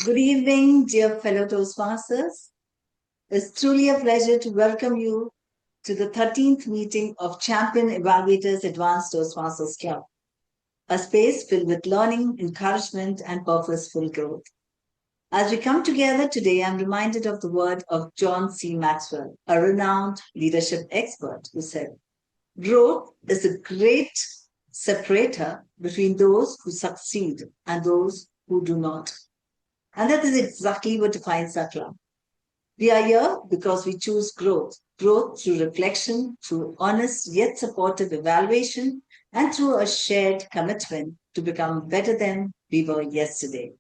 Good evening, dear fellow Toastmasters. It's truly a pleasure to welcome you to the 13th meeting of Champion Evaluators Advanced Toastmasters Club, a space filled with learning, encouragement, and purposeful growth. As we come together today, I'm reminded of the word of John C. Maxwell, a renowned leadership expert, who said, growth is a great separator between those who succeed and those who do not. And that is exactly what defines our club. We are here because we choose growth through reflection, through honest yet supportive evaluation, and through a shared commitment to become better than we were yesterday.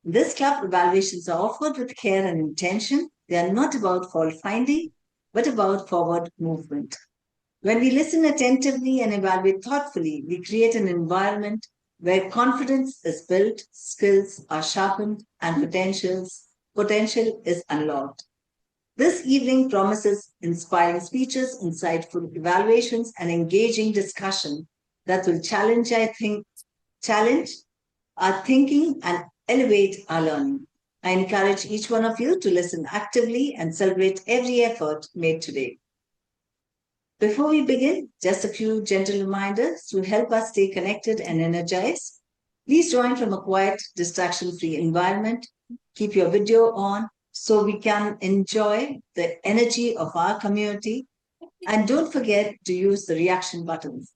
This club evaluations are offered with care and intention. They are not about fault finding, but about forward movement. When we listen attentively and evaluate thoughtfully, we create an environment where confidence is built, skills are sharpened, and potential is unlocked. This evening promises inspiring speeches, insightful evaluations, and engaging discussion that will challenge our thinking and elevate our learning. I encourage each one of you to listen actively and celebrate every effort made today. Before we begin, just a few gentle reminders to help us stay connected and energized. Please join from a quiet, distraction free environment. Keep your video on so we can enjoy the energy of our community. And don't forget to use the reaction buttons.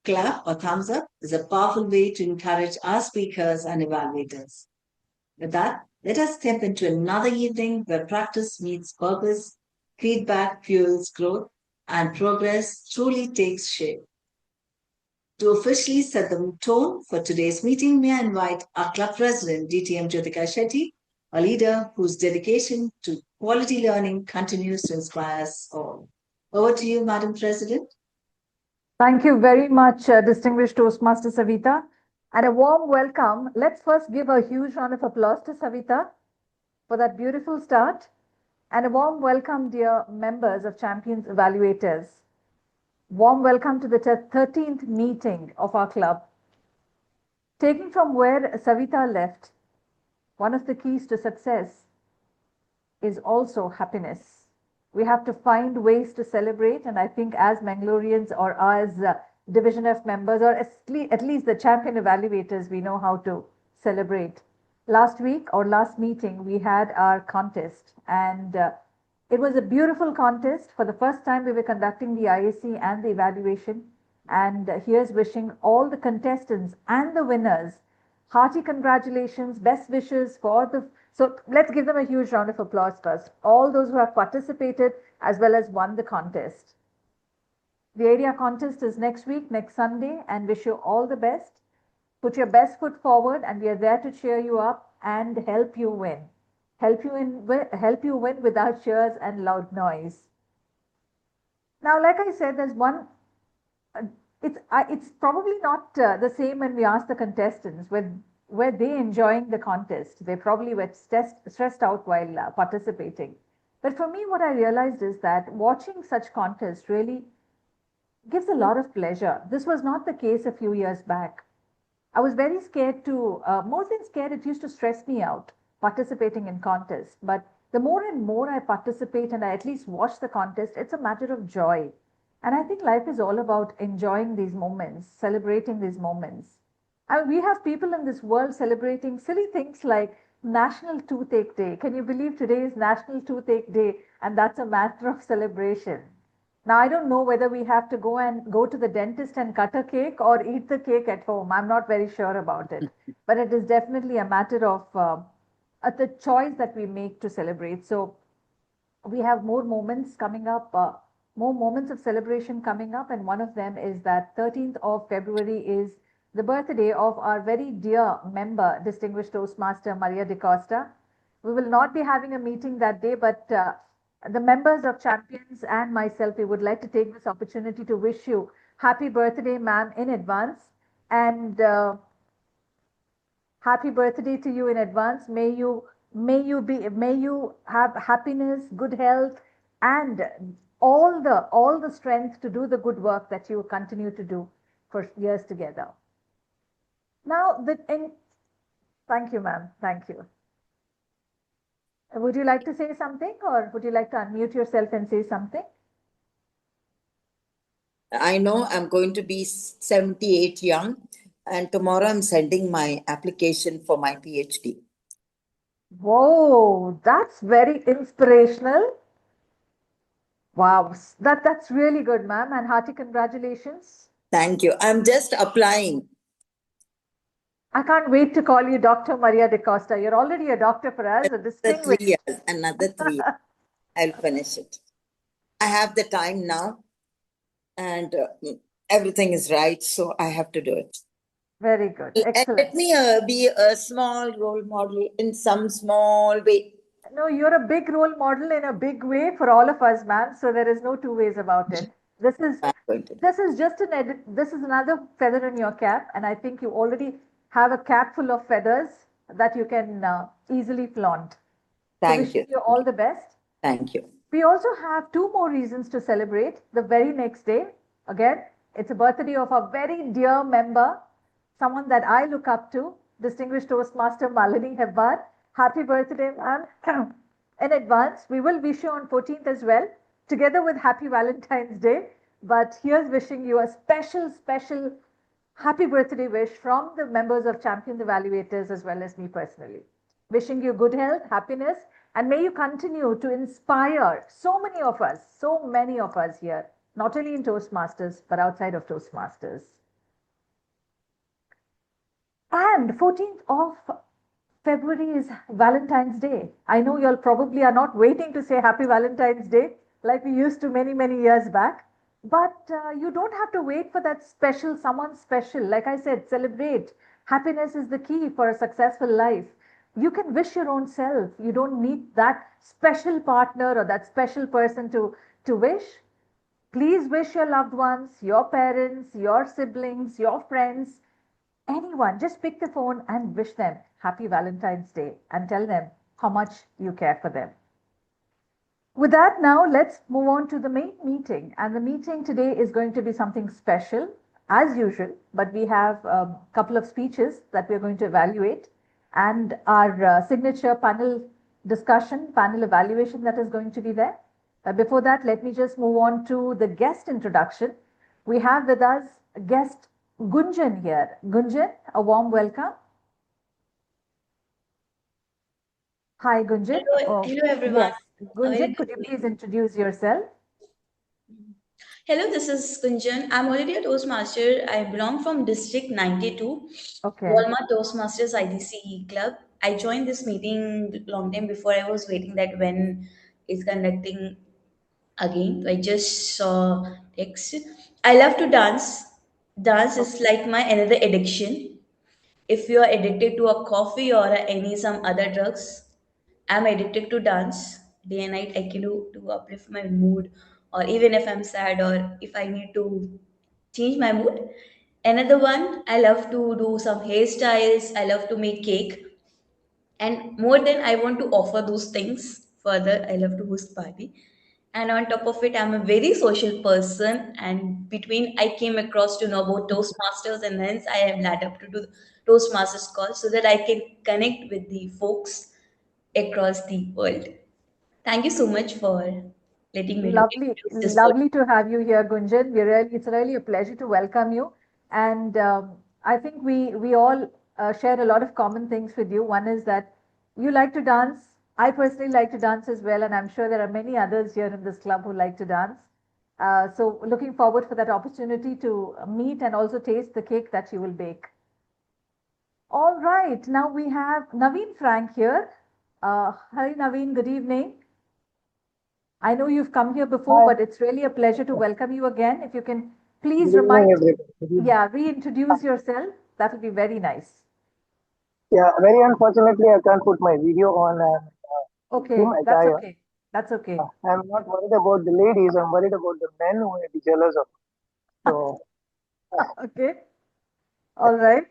Clap or thumbs up is a powerful way to encourage our speakers and evaluators. With that, let us step into another evening where practice meets purpose, feedback fuels growth, and progress truly takes shape. To officially set the tone for today's meeting, may I invite our club president, DTM Jyotika Shetty, a leader whose dedication to quality learning continues to inspire us all. Over to you, Madam President. Thank you very much, distinguished Toastmaster Savita, and a warm welcome. Let's first give a huge round of applause to Savita for that beautiful start, and a warm welcome, dear members of Champions Evaluators. Warm welcome to the 13th meeting of our club. Taking from where Savita left, one of the keys to success is also happiness. We have to find ways to celebrate, and I think as Mangaloreans or as Division F members, or at least the champion evaluators, we know how to celebrate. Last week or last meeting, we had our contest, and it was a beautiful contest. For the first time, we were conducting the IAC and the evaluation. And here's wishing all the contestants and the winners hearty congratulations, best wishes for the. So let's give them a huge round of applause first. All those who have participated as well as won the contest. The area contest is next week, next Sunday, and wish you all the best. Put your best foot forward, and we are there to cheer you up and help you win. Help you win without cheers and loud noise. Now, like I said, there's one. Uh, it's probably not the same when we ask the contestants were they enjoying the contest. They probably were stressed out while participating. But for me, what I realized is that watching such contests really gives a lot of pleasure. This was not the case a few years back. I was very scared to, more than scared, it used to stress me out participating in contests. But the more and more I participate and I at least watch the contest, it's a matter of joy. And I think life is all about enjoying these moments, celebrating these moments. And we have people in this world celebrating silly things like National Toothache Day. Can you believe today is National Toothache Day? And that's a matter of celebration. Now, I don't know whether we have to go to the dentist and cut a cake or eat the cake at home. I'm not very sure about it. But it is definitely a matter of the choice that we make to celebrate. So we have more moments coming up, more moments of celebration coming up. And one of them is that 13th of February is the birthday of our very dear member, distinguished Toastmaster Maria DeCosta. We will not be having a meeting that day, but the members of Champions and myself, we would like to take this opportunity to wish you happy birthday, ma'am, in advance. And happy birthday to you in advance. May you have happiness, good health, and all the strength to do the good work that you continue to do for years together. Now, Thank you, ma'am. Thank you. Would you like to say something, or would you like to unmute yourself and say something? I know I'm going to be 78 young, and tomorrow I'm sending my application for my PhD. Whoa, that's very inspirational. Wow, that's really good, ma'am, and hearty congratulations. Thank you. I'm just applying. I can't wait to call you Dr. Maria de Costa. You're already a doctor for us, a Another distinguished. 3 years, another 3 years. I'll finish it. I have the time now, and everything is right, so I have to do it. Very good. And Excellent. let me be a small role model in some small way. No, you're a big role model in a big way for all of us, ma'am. So there is no two ways about it. This is I'm going to do. this is just an edit. This is another feather in your cap, and I think you already have a cap full of feathers that you can easily flaunt. Thank wishing you. you all the best. Thank you. We also have two more reasons to celebrate the very next day. Again, it's a birthday of a very dear member, someone that I look up to, distinguished Toastmaster Malini Hebbar. Happy birthday, ma'am. In advance, we will wish you on 14th as well, together with Happy Valentine's Day. But here's wishing you a special happy birthday wish from the members of Champions Evaluators as well as me personally. Wishing you good health, happiness, and may you continue to inspire so many of us here, not only in Toastmasters, but outside of Toastmasters. And 14th of February is Valentine's Day. I know you all probably are not waiting to say Happy Valentine's Day like we used to many years back. But you don't have to wait for that special, someone special. Like I said, celebrate. Happiness is the key for a successful life. You can wish your own self. You don't need that special partner or that special person to wish. Please wish your loved ones, your parents, your siblings, your friends, anyone. Just pick the phone and wish them Happy Valentine's Day and tell them how much you care for them. With that, now let's move on to the main meeting. And the meeting today is going to be something special, as usual, but we have a couple of speeches that we're going to evaluate and our signature panel discussion, panel evaluation that is going to be there. Before that, let me just move on to the guest introduction. We have with us guest Gunjan here. Gunjan, a warm welcome. Hi, Gunjan. Hello everyone. Yes. Gunjan, could you please introduce yourself? Hello, this is Kunjan. I'm already a Toastmaster. I belong from District 92, Okay. Walmart Toastmasters IDCE Club. I joined this meeting long time before. I was waiting that when it's conducting again. I just saw text. I love to dance. Dance is like my another addiction. If you are addicted to a coffee or any some other drugs, I'm addicted to dance. Day and night I can do to uplift my mood, or even if I'm sad or if I need to change my mood. Another one, I love to do some hairstyles. I love to make cake, and more than I want to offer those things further, I love to host party. And on top of it, I'm a very social person. And between I came across to know about Toastmasters, and hence I am led up to do Toastmasters call so that I can connect with the folks across the world. Thank you so much for letting me to Lovely, introduce this word. lovely to have you here, Gunjan. It's really a pleasure to welcome you. And I think we all share a lot of common things with you. One is that you like to dance. I personally like to dance as well, and I'm sure there are many others here in this club who like to dance. So looking forward for that opportunity to meet and also taste the cake that you will bake. All right, now we have Naveen Frank here. Hi, Naveen. Good evening. I know you've come here before, Hi. but it's really a pleasure to welcome you again. If you can please Good evening, remind, everybody. Good evening. reintroduce yourself, that will be very nice. Yeah, very unfortunately, I can't put my video on and Okay, team that's attire. okay. That's okay. I'm not worried about the ladies, I'm worried about the men who may be jealous of me. So, Okay, all right.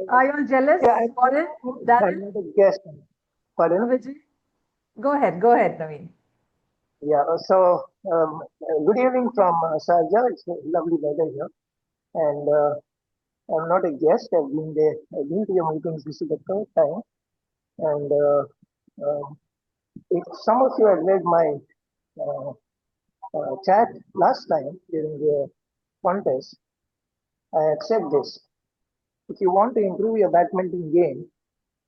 Are you all jealous yeah, for it? I'm Daniel, not a guest. Pardon? Vijay? Go ahead, Naveen. Yeah, so good evening from Sharjah. It's a lovely weather here. And I'm not a guest, I've been there, I've been to your meetings, this is the third time. And if some of you had read my chat last time during the contest, I had said this. If you want to improve your badminton game,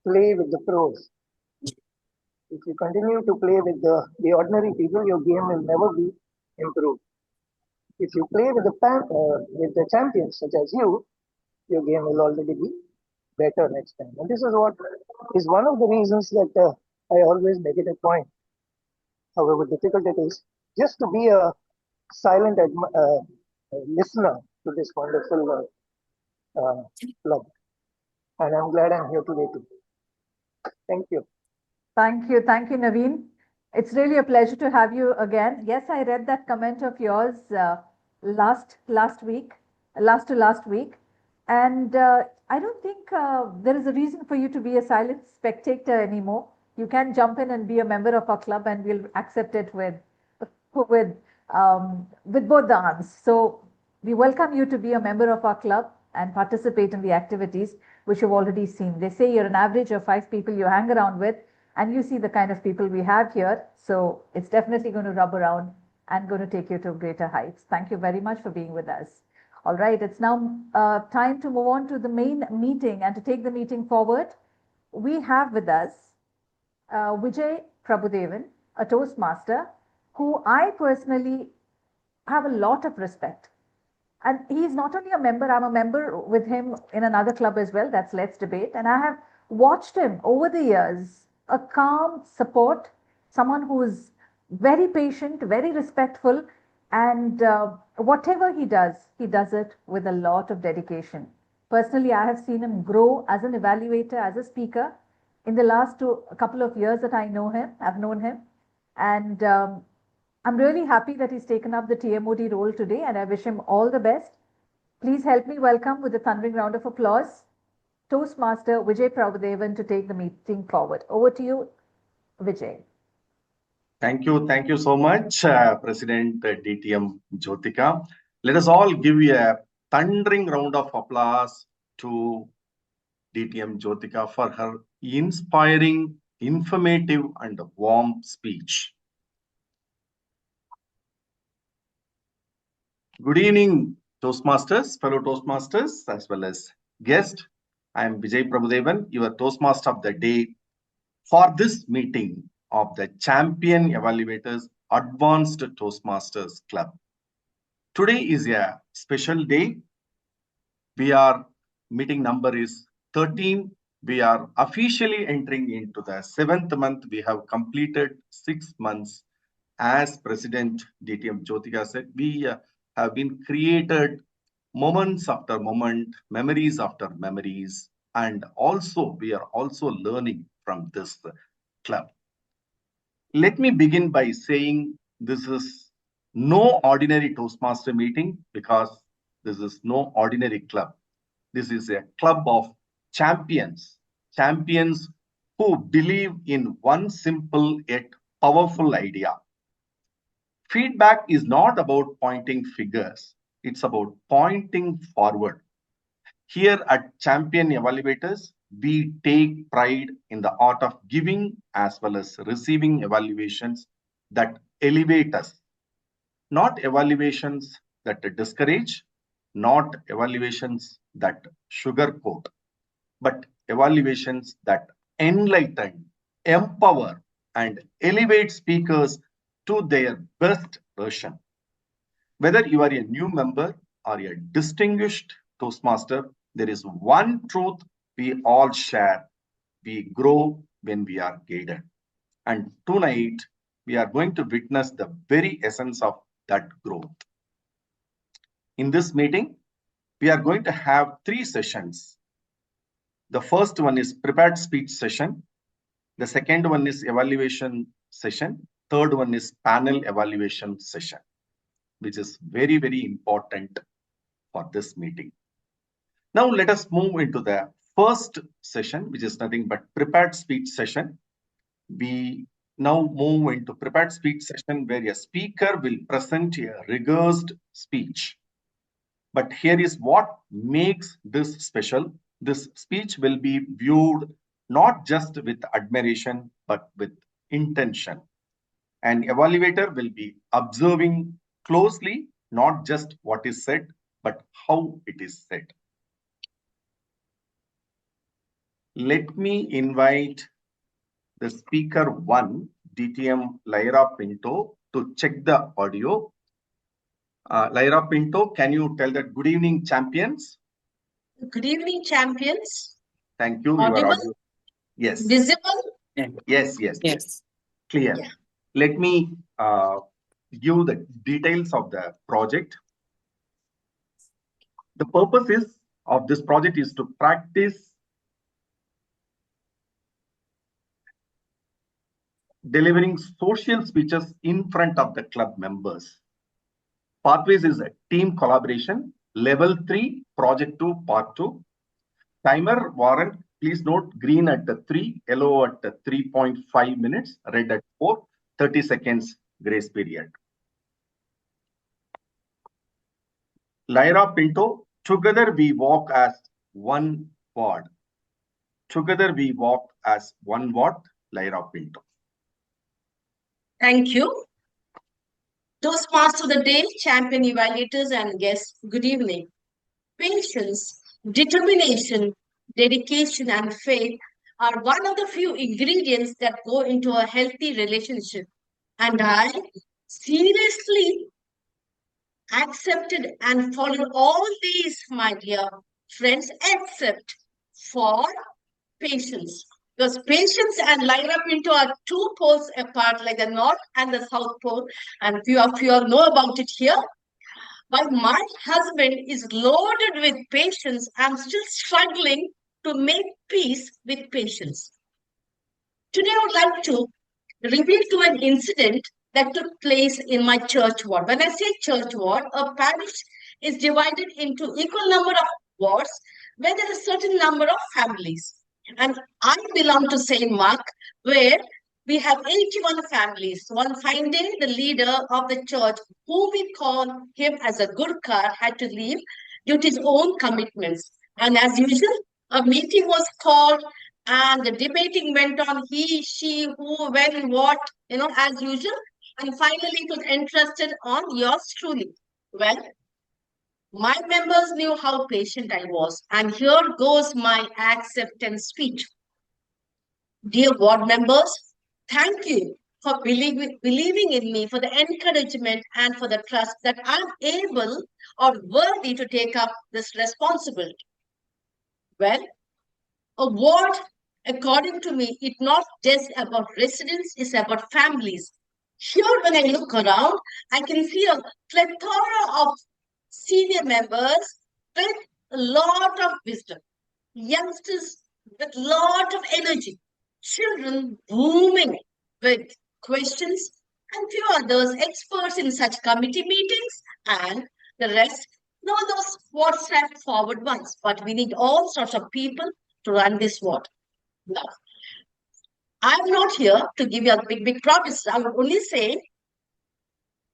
play with the pros. If you continue to play with the ordinary people, your game will never be improved. If you play with the champions such as you, your game will already be better next time. And this is what is one of the reasons that I always make it a point, however difficult it is, just to be a silent listener to this wonderful club. And I'm glad I'm here today too. Thank you. Thank you. Thank you, Naveen. It's really a pleasure to have you again. Yes, I read that comment of yours last week, last to last week. And I don't think there is a reason for you to be a silent spectator anymore. You can jump in and be a member of our club, and we'll accept it with both the arms. So we welcome you to be a member of our club and participate in the activities which you've already seen. They say you're an average of 5 people you hang around with, and you see the kind of people we have here. So it's definitely going to rub around and going to take you to greater heights. Thank you very much for being with us. All right, it's now time to move on to the main meeting and to take the meeting forward. We have with us Vijay Prabhudevan, a Toastmaster, who I personally have a lot of respect. And he's not only a member, I'm a member with him in another club as well, that's Let's Debate. And I have watched him over the years, a calm support, someone who is very patient, very respectful, and whatever he does it with a lot of dedication. Personally, I have seen him grow as an evaluator, as a speaker in the last couple of years that I've known him. And I'm really happy that he's taken up the TMOD role today, and I wish him all the best. Please help me welcome with a thundering round of applause, Toastmaster Vijay Prabhudevan to take the meeting forward. Over to you, Vijay. Thank you so much, President DTM Jyotika. Let us all give a thundering round of applause to DTM Jyotika for her inspiring, informative, and warm speech. Good evening, Toastmasters, fellow Toastmasters, as well as guests. I am Vijay Prabhudevan, your Toastmaster of the day for this meeting of the Champion Evaluators Advanced Toastmasters Club. Today is a special day. Meeting number is 13. We are officially entering into the 7th month. We have completed 6 months. As President DTM Jyotika said, we have been created moments after moment, memories after memories, and also we are also learning from this club. Let me begin by saying this is no ordinary Toastmaster meeting, because this is no ordinary club. This is a club of champions who believe in one simple yet powerful idea. Feedback is not about pointing figures. It's about pointing forward. Here at Champion Evaluators, we take pride in the art of giving as well as receiving evaluations that elevate us. Not evaluations that discourage, not evaluations that sugarcoat, but evaluations that enlighten, empower, and elevate speakers to their best version. Whether you are a new member or a distinguished Toastmaster, there is one truth we all share. We grow when we are guided. And tonight, we are going to witness the very essence of that growth. In this meeting, we are going to have 3 sessions. The first one is prepared speech session. The second one is evaluation session. Third one is panel evaluation session, which is very, very important for this meeting. Now let us move into the first session, which is nothing but prepared speech session. We now move into prepared speech session where a speaker will present a rehearsed speech. But here is what makes this special. This speech will be viewed not just with admiration, but with intention. An evaluator will be observing closely, not just what is said, but how it is said. Let me invite the speaker one, DTM Lyra Pinto, to check the audio. Lyra Pinto, can you tell that good evening, champions? Good evening, champions. Thank you. Audible? Your audio. Yes. Visible? Yes. Clear. Yeah. Let me give the details of the project. The purpose of this project is to practice delivering social speeches in front of the club members. Pathways is a team collaboration. Level 3, Project 2, Part 2. Timer, Warren, please note green at the 3, yellow at the 3.5 minutes, red at 4, 30 seconds grace period. Lyra Pinto, together we walk as one ward. Together we walk as one ward, Lyra Pinto. Thank you. Toastmasters of the day, champion evaluators and guests, good evening. Patience, determination, dedication and faith are one of the few ingredients that go into a healthy relationship. And I seriously accepted and followed all these, my dear friends, except for patience. Because patience and Lyra Pinto are two poles apart, like the North and the South Pole. And few of you all know about it here. But my husband is loaded with patience. I'm still struggling to make peace with patience. Today, I would like to reveal to an incident that took place in my church ward. When I say church ward, a parish is divided into equal number of wards where there is a certain number of families. And I belong to St. Mark, where we have 81 families. One fine day, the leader of the church, who we call him as a Gurkha, had to leave due to his own commitments. And as usual, a meeting was called and the debating went on, he, she, who, when, what, as usual. And finally, it was entrusted on yours truly. Well, my members knew how patient I was. And here goes my acceptance speech. Dear ward members, thank you for believing in me, for the encouragement and for the trust that I'm able or worthy to take up this responsibility. Well, a ward, according to me, it's not just about residents, it's about families. Here, when I look around, I can see a plethora of senior members with a lot of wisdom, youngsters with a lot of energy, children booming with questions, and few others experts in such committee meetings, and the rest, those WhatsApp forward ones. But we need all sorts of people to run this ward. Now, I'm not here to give you a big promise. I would only say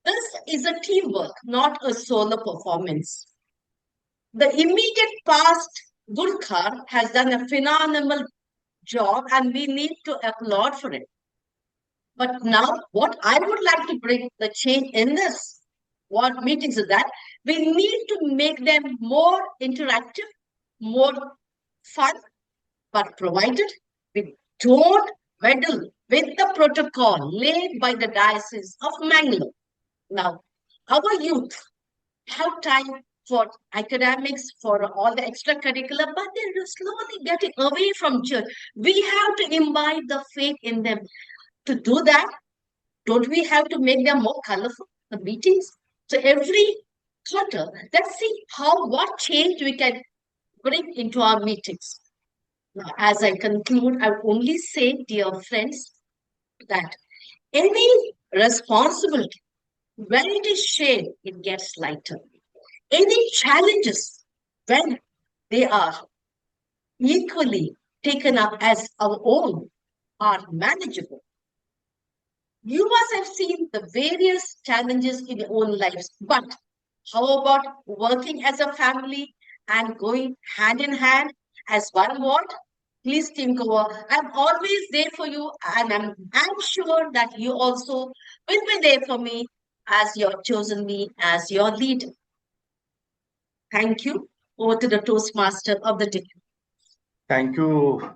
this is a teamwork, not a solo performance. The immediate past Gurkha has done a phenomenal job and we need to applaud for it. But now what I would like to bring the change in this ward meetings is that we need to make them more interactive, more fun, but provided we don't meddle with the protocol laid by the Diocese of Mangalore. Now, our youth have time for academics, for all the extracurricular, but they're slowly getting away from church. We have to imbibe the faith in them. To do that, don't we have to make them more colorful, the meetings? So every quarter, let's see what change we can bring into our meetings. Now, as I conclude, I will only say, dear friends, that any responsibility, when it is shared, it gets lighter. Any challenges, when they are equally taken up as our own, are manageable. You must have seen the various challenges in your own lives, but how about working as a family and going hand in hand as one ward? Please think over. I'm always there for you, and I'm sure that you also will be there for me as you have chosen me as your leader. Thank you. Over to the Toastmaster of the day. Thank you,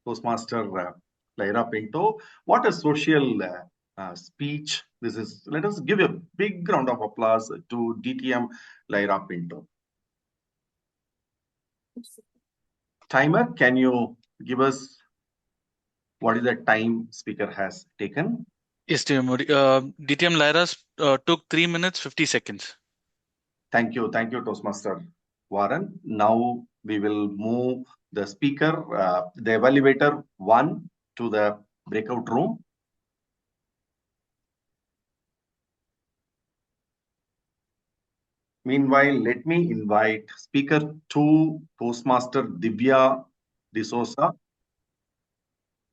Toastmaster Lyra Pinto. What a social speech this is. Let us give a big round of applause to DTM Lyra Pinto. Timer, can you give us what is the time speaker has taken? Yes, dear Modi. DTM Lyra took 3 minutes 50 seconds. Thank you, Toastmaster Warren. Now we will move the speaker, the evaluator 1 to the breakout room. Meanwhile, let me invite speaker 2, Toastmaster Divya D'Souza.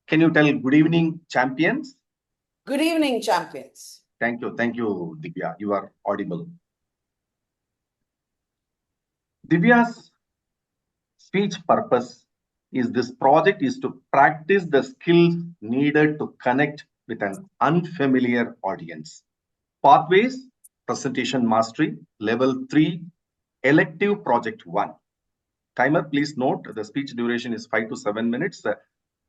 Can you tell good evening, champions? Good evening, champions. Thank you, Divya. You are audible. Divya's speech purpose is this project is to practice the skills needed to connect with an unfamiliar audience. Pathways, presentation mastery, level 3, elective project 1. Timer, please note the speech duration is 5 to 7 minutes,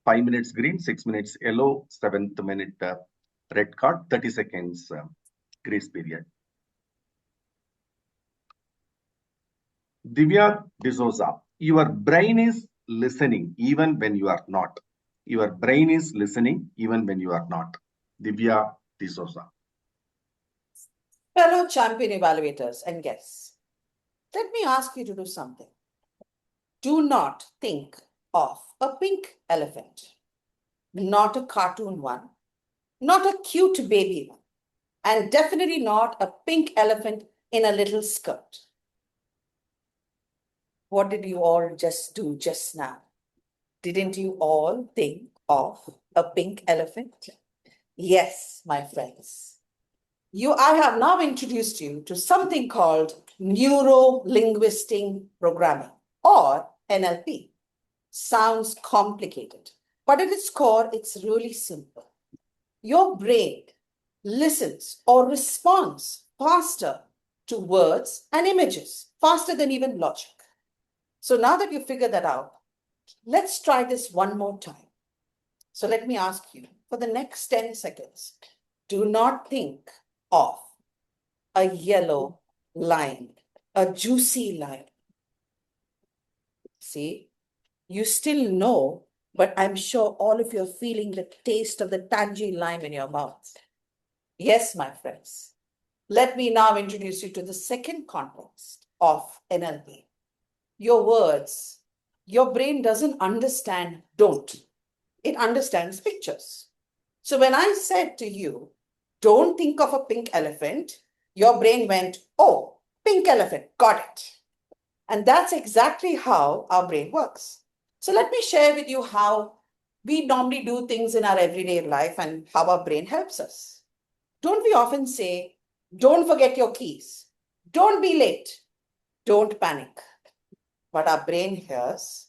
5 minutes green, 6 minutes yellow, 7th minute red card, 30 seconds grace period. Divya D'Souza, your brain is listening even when you are not. Your brain is listening even when you are not. Divya D'Souza. Fellow champion evaluators and guests, let me ask you to do something. Do not think of a pink elephant, not a cartoon one, not a cute baby one, and definitely not a pink elephant in a little skirt. What did you all just do just now? Didn't you all think of a pink elephant? Yes, my friends. I have now introduced you to something called neuro-linguistic programming, or NLP. Sounds complicated, but at its core, it's really simple. Your brain listens or responds faster to words and images, faster than even logic. So now that you figured that out, let's try this one more time. So let me ask you, for the next 10 seconds, do not think of a yellow line, a juicy line. See, you still know, but I'm sure all of you are feeling the taste of the tangy lime in your mouth. Yes, my friends. Let me now introduce you to the second context of NLP. Your words. Your brain doesn't understand don't. It understands pictures. So when I said to you, don't think of a pink elephant, your brain went, oh, pink elephant, got it. And that's exactly how our brain works. So let me share with you how we normally do things in our everyday life and how our brain helps us. Don't we often say, don't forget your keys, don't be late, don't panic. But our brain hears,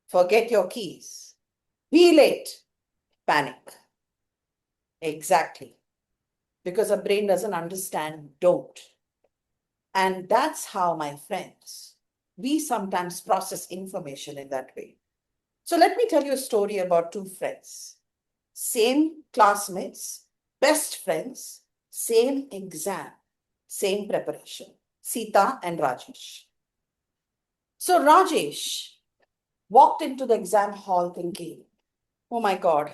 forget your keys, be late, panic. Exactly. Because our brain doesn't understand don't. And that's how, my friends, we sometimes process information in that way. So let me tell you a story about two friends. Same classmates, best friends, same exam, same preparation. Sita and Rajesh. So Rajesh walked into the exam hall thinking, oh my God,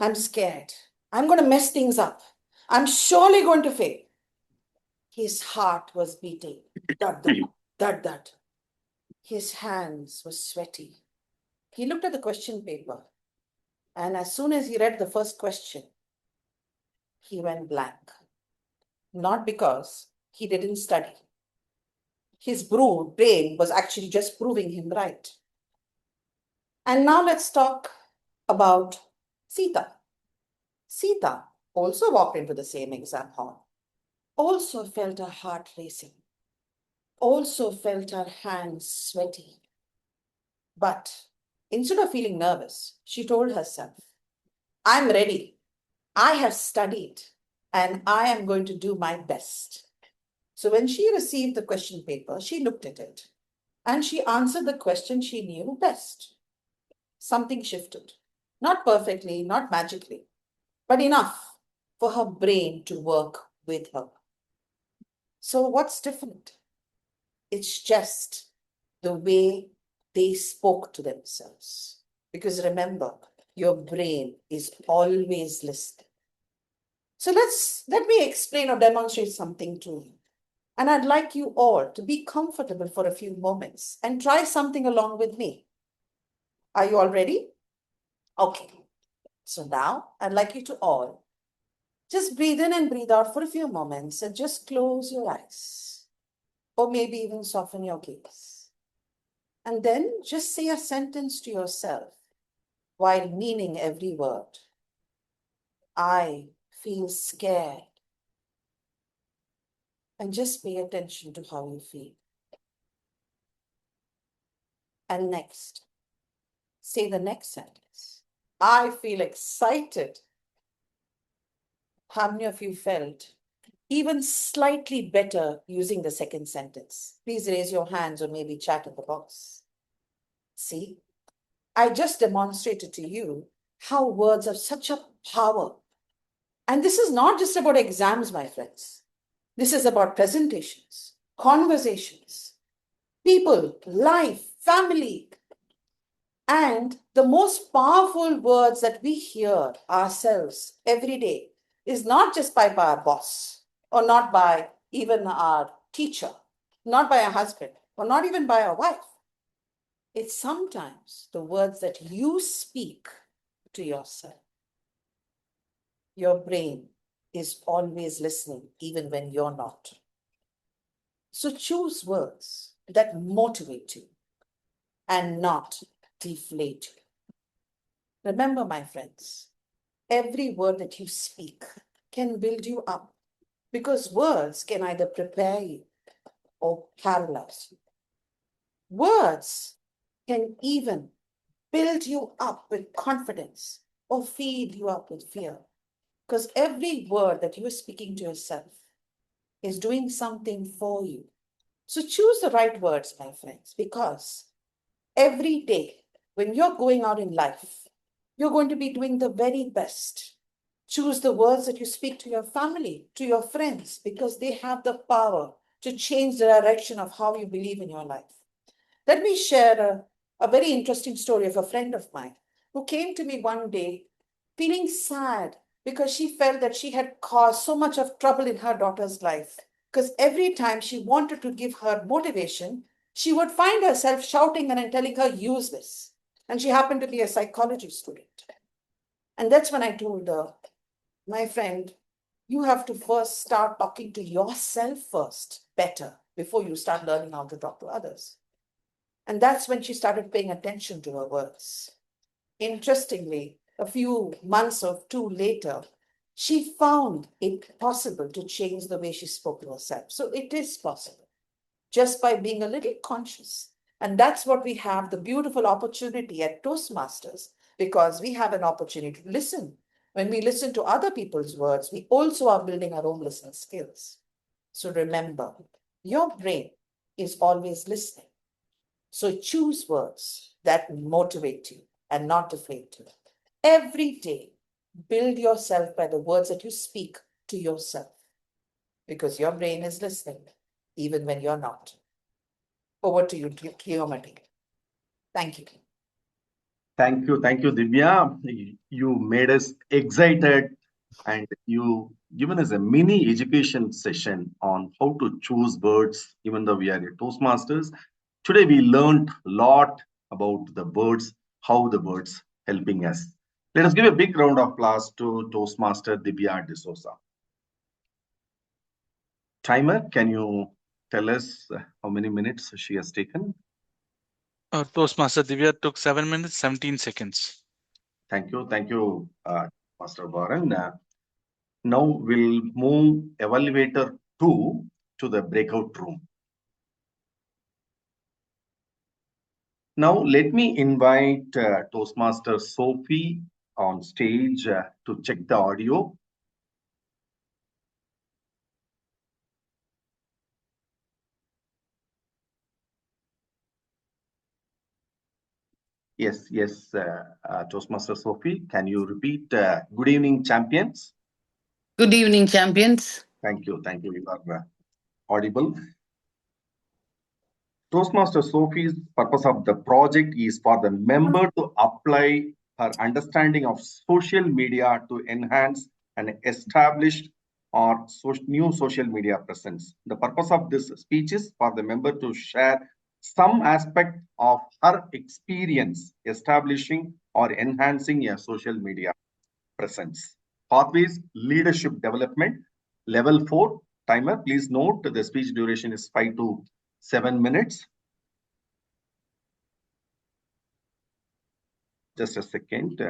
I'm scared. I'm going to mess things up. I'm surely going to fail. His heart was beating. Dud, dud, dud, dud. His hands were sweaty. He looked at the question paper, and as soon as he read the first question, he went blank. Not because he didn't study. His brain was actually just proving him right. And now let's talk about Sita. Sita also walked into the same exam hall, also felt her heart racing, also felt her hands sweaty. But instead of feeling nervous, she told herself, I'm ready. I have studied and I am going to do my best. So when she received the question paper, she looked at it and she answered the question she knew best. Something shifted. Not perfectly, not magically, but enough for her brain to work with her. So what's different? It's just the way they spoke to themselves. Because remember, your brain is always listening. So let me explain or demonstrate something to you. And I'd like you all to be comfortable for a few moments and try something along with me. Are you all ready? Okay. So now I'd like you to all just breathe in and breathe out for a few moments and just close your eyes. Or maybe even soften your gaze. And then just say a sentence to yourself while meaning every word. I feel scared. And just pay attention to how you feel. And next, say the next sentence. I feel excited. How many of you felt even slightly better using the second sentence? Please raise your hands or maybe chat in the box. See, I just demonstrated to you how words have such a power. And this is not just about exams, my friends. This is about presentations, conversations, people, life, family. And the most powerful words that we hear ourselves every day is not just by our boss, or not by even our teacher, not by our husband, or not even by our wife. It's sometimes the words that you speak to yourself. Your brain is always listening, even when you're not. So choose words that motivate you and not deflate you. Remember, my friends, every word that you speak can build you up, because words can either prepare you or paralyze you. Words can even build you up with confidence or feed you up with fear, because every word that you are speaking to yourself is doing something for you. So choose the right words, my friends, because every day when you're going out in life, you're going to be doing the very best. Choose the words that you speak to your family, to your friends, because they have the power to change the direction of how you believe in your life. Let me share a very interesting story of a friend of mine who came to me one day feeling sad because she felt that she had caused so much of trouble in her daughter's life. Because every time she wanted to give her motivation, she would find herself shouting and telling her useless. And she happened to be a psychology student. And that's when I told her, my friend, you have to first start talking to yourself first better before you start learning how to talk to others. And that's when she started paying attention to her words. Interestingly, a few months or two later, she found it possible to change the way she spoke to herself. So it is possible, just by being a little conscious. And that's what we have the beautiful opportunity at Toastmasters, because we have an opportunity to listen. When we listen to other people's words, we also are building our own listening skills. So remember, your brain is always listening. So choose words that motivate you and not deflate you. Every day, build yourself by the words that you speak to yourself, because your brain is listening, even when you're not. Over to you, Kiyomati. Thank you. Thank you, Divya. You made us excited and you given us a mini education session on how to choose words, even though we are a Toastmasters. Today we learned a lot about the words, how the words helping us. Let us give a big round of applause to Toastmaster Divya D'Souza. Timer, can you tell us how many minutes she has taken? Toastmaster Divya took 7 minutes, 17 seconds. Thank you, Master Warren. Now we'll move evaluator 2 to the breakout room. Now, let me invite Toastmaster Sophie on stage to check the audio. Yes, Toastmaster Sophie, can you repeat? Good evening, champions. Good evening, champions. Thank you. You are audible. Toastmaster Sophie's purpose of the project is for the member to apply her understanding of social media to enhance an established or new social media presence. The purpose of this speech is for the member to share some aspect of her experience establishing or enhancing a social media presence. Pathways leadership development, level 4 timer. Please note the speech duration is 5 to 7 minutes. Just a second.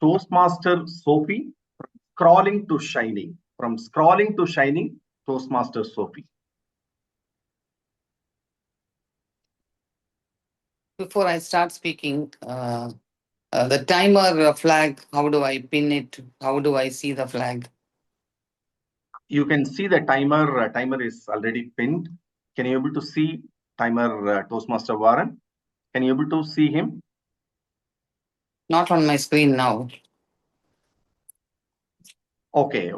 Toastmaster Sophie, scrolling to shining. From scrolling to shining, Toastmaster Sophie. Before I start speaking, the timer flag, how do I pin it? How do I see the flag? You can see the timer. Timer is already pinned. Can you able to see timer Toastmaster Warren? Can you able to see him? Not on my screen now. Okay.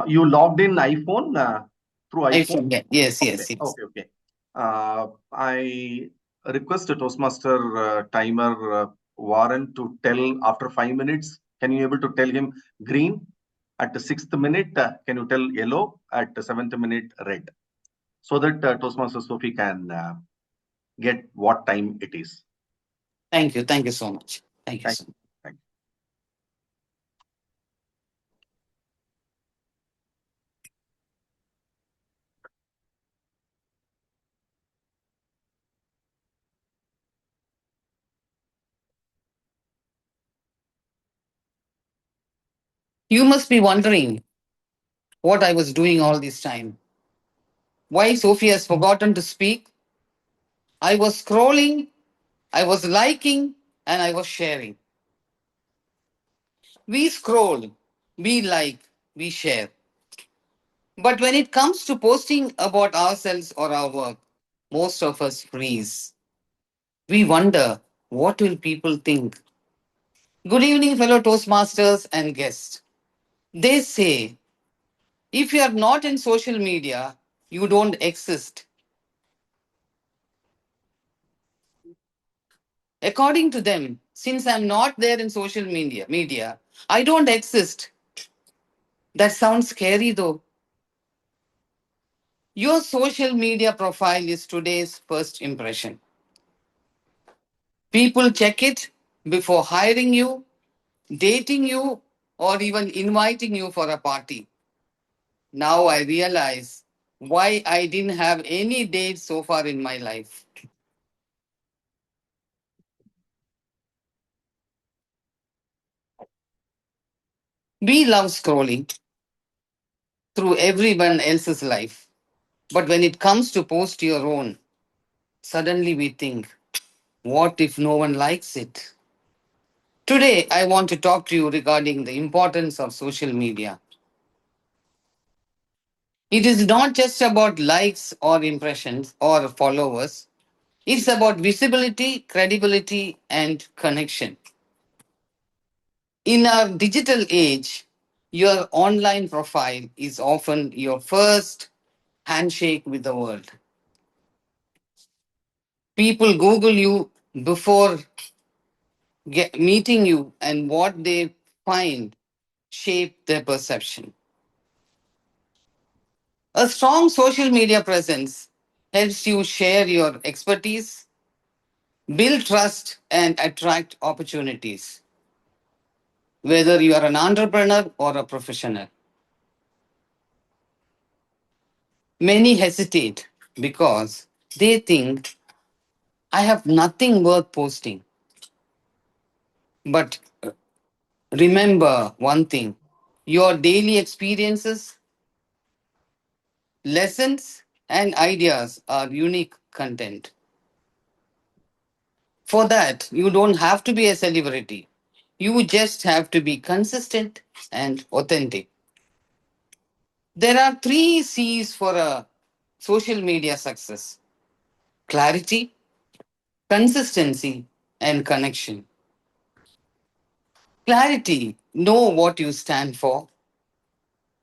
You logged in iPhone through iPhone? Yes. Okay. I request Toastmaster timer Warren to tell after 5 minutes. Can you able to tell him green at the 6th minute? Can you tell yellow at the 7th minute red? So that Toastmaster Sophie can get what time it is. Thank you so much. Thank you so much. You must be wondering what I was doing all this time. Why Sophie has forgotten to speak? I was scrolling, I was liking, and I was sharing. We scroll, we like, we share. But when it comes to posting about ourselves or our work, most of us freeze. We wonder, what will people think? Good evening, fellow Toastmasters and guests. They say, if you are not in social media, you don't exist. According to them, since I'm not there in social media, I don't exist. That sounds scary though. Your social media profile is today's first impression. People check it before hiring you, dating you, or even inviting you for a party. Now I realize why I didn't have any dates so far in my life. We love scrolling through everyone else's life. But when it comes to post your own, suddenly we think, what if no one likes it? Today, I want to talk to you regarding the importance of social media. It is not just about likes or impressions or followers. It's about visibility, credibility, and connection. In our digital age, your online profile is often your first handshake with the world. People Google you before meeting you, and what they find shape their perception. A strong social media presence helps you share your expertise, build trust, and attract opportunities, whether you are an entrepreneur or a professional. Many hesitate because they think I have nothing worth posting. But remember one thing, your daily experiences, lessons, and ideas are unique content. For that, you don't have to be a celebrity. You just have to be consistent and authentic. There are three C's for a social media success: clarity, consistency, and connection. Clarity, know what you stand for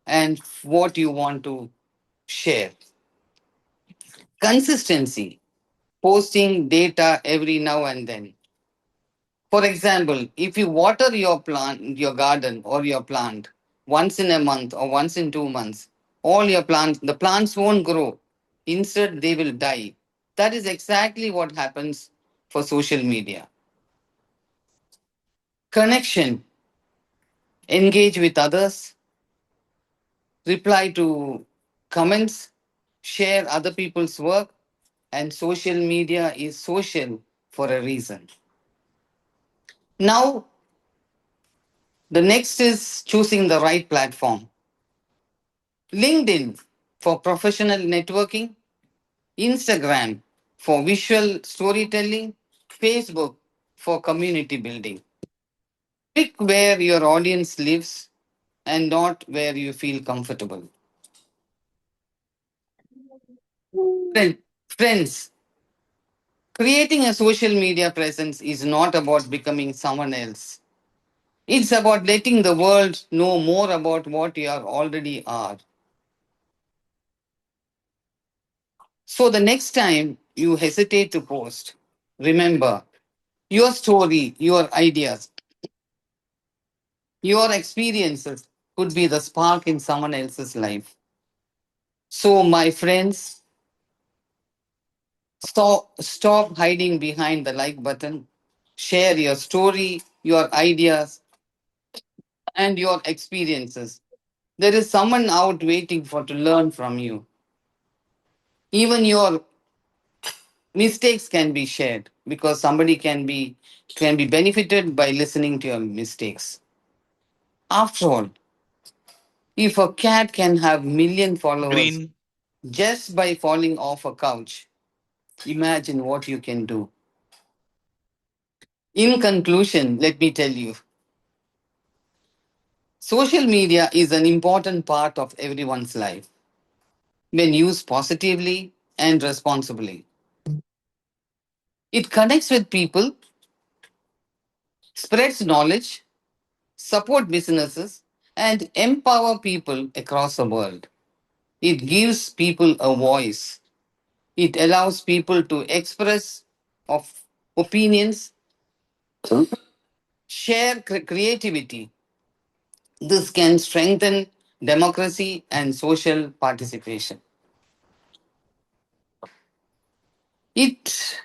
and what you want to share. Consistency, posting data every now and then. For example, if you water your plant, your garden or your plant once in a month or once in 2 months, the plants won't grow. Instead, they will die. That is exactly what happens for social media. Connection, engage with others, reply to comments, share other people's work, and social media is social for a reason. Now, the next is choosing the right platform. LinkedIn for professional networking, Instagram for visual storytelling, Facebook for community building. Pick where your audience lives and not where you feel comfortable. Friends, creating a social media presence is not about becoming someone else. It's about letting the world know more about what you already are. So the next time you hesitate to post, remember your story, your ideas, your experiences could be the spark in someone else's life. So, my friends, stop hiding behind the like button. Share your story, your ideas, and your experiences. There is someone out waiting for to learn from you. Even your mistakes can be shared because somebody can be benefited by listening to your mistakes. After all, if a cat can have million followers Green. just by falling off a couch, imagine what you can do. In conclusion, let me tell you, social media is an important part of everyone's life when used positively and responsibly. It connects with people, spreads knowledge, support businesses, and empower people across the world. It gives people a voice. It allows people to express of opinions, share creativity. This can strengthen democracy and social participation. It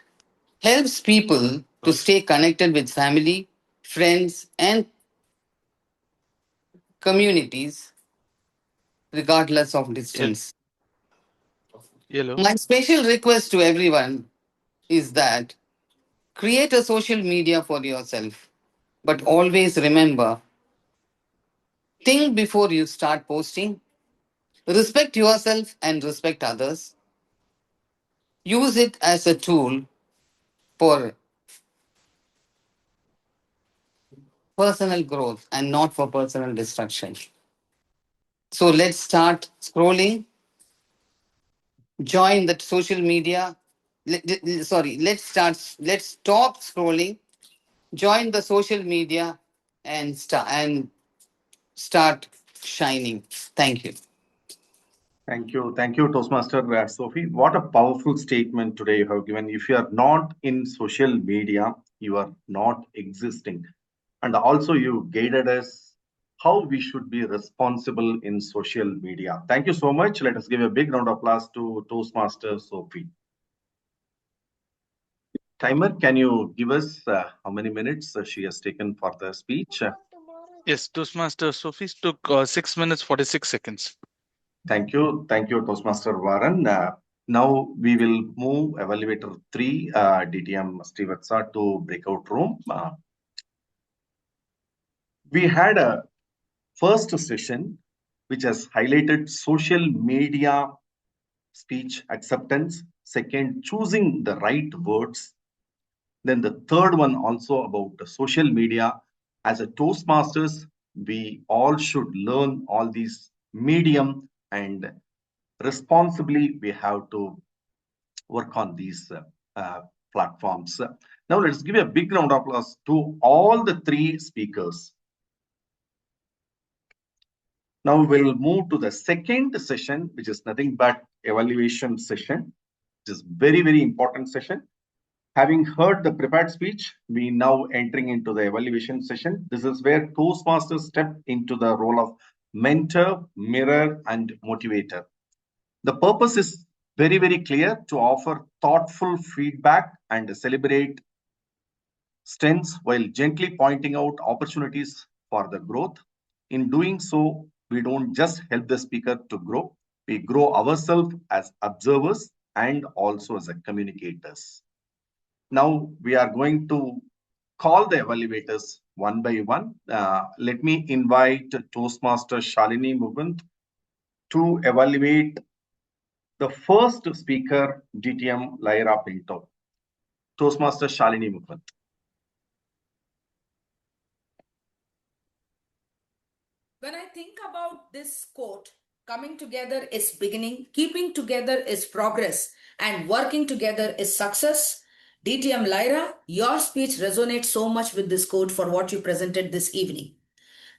helps people to stay connected with family, friends, and communities regardless of Ye- distance. Yellow. My special request to everyone is that create a social media for yourself, but always remember, think before you start posting, respect yourself and respect others, use it as a tool for personal growth and not for personal destruction. So let's start scrolling, join the social media. Sorry, let's stop scrolling, join the social media and start shining. Thank you. Thank you, Toastmaster Sophie. What a powerful statement today you have given. If you are not in social media, you are not existing. And also, you guided us how we should be responsible in social media. Thank you so much. Let us give a big round of applause to Toastmaster Sophie. Timer, can you give us how many minutes she has taken for the speech? Yes, Toastmaster Sophie took 6 minutes 46 seconds. Thank you, Toastmaster Varan. Now we will move Evaluator 3, DTM Srivatsa, to breakout room. We had a first session which has highlighted social media speech acceptance. Second, choosing the right words. Then the third one also about the social media. As a Toastmasters, we all should learn all these medium, and responsibly we have to work on these platforms. Now let's give a big round of applause to all the three speakers. Now we'll move to the second session, which is nothing but evaluation session, which is very, very important session. Having heard the prepared speech, we now entering into the evaluation session. This is where Toastmasters step into the role of mentor, mirror, and motivator. The purpose is very, very clear: to offer thoughtful feedback and celebrate strengths while gently pointing out opportunities for the growth. In doing so, we don't just help the speaker to grow, we grow ourselves as observers and also as communicators. Now we are going to call the evaluators one by one. Let me invite Toastmaster Shalini Mukund to evaluate the first speaker, DTM Lyra Pinto. Toastmaster Shalini Mukund. When I think about this quote, coming together is beginning, keeping together is progress, and working together is success. DTM Lyra, your speech resonates so much with this quote for what you presented this evening.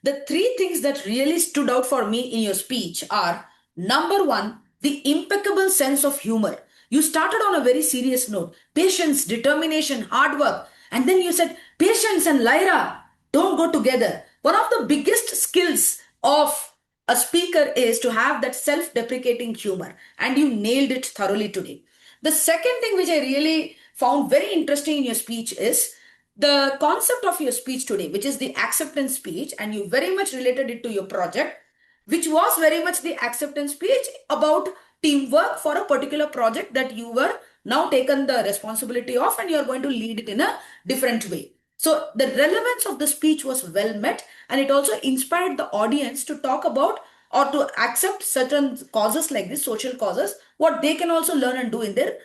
The three things that really stood out for me in your speech are: number one, the impeccable sense of humor. You started on a very serious note: patience, determination, hard work. And then you said, patience and Lyra don't go together. One of the biggest skills of a speaker is to have that self-deprecating humor. And you nailed it thoroughly today. The second thing which I really found very interesting in your speech is the concept of your speech today, which is the acceptance speech, and you very much related it to your project, which was very much the acceptance speech about teamwork for a particular project that you were now taken the responsibility of, and you are going to lead it in a different way. So the relevance of the speech was well met, and it also inspired the audience to talk about or to accept certain causes like this, social causes, what they can also learn and do in their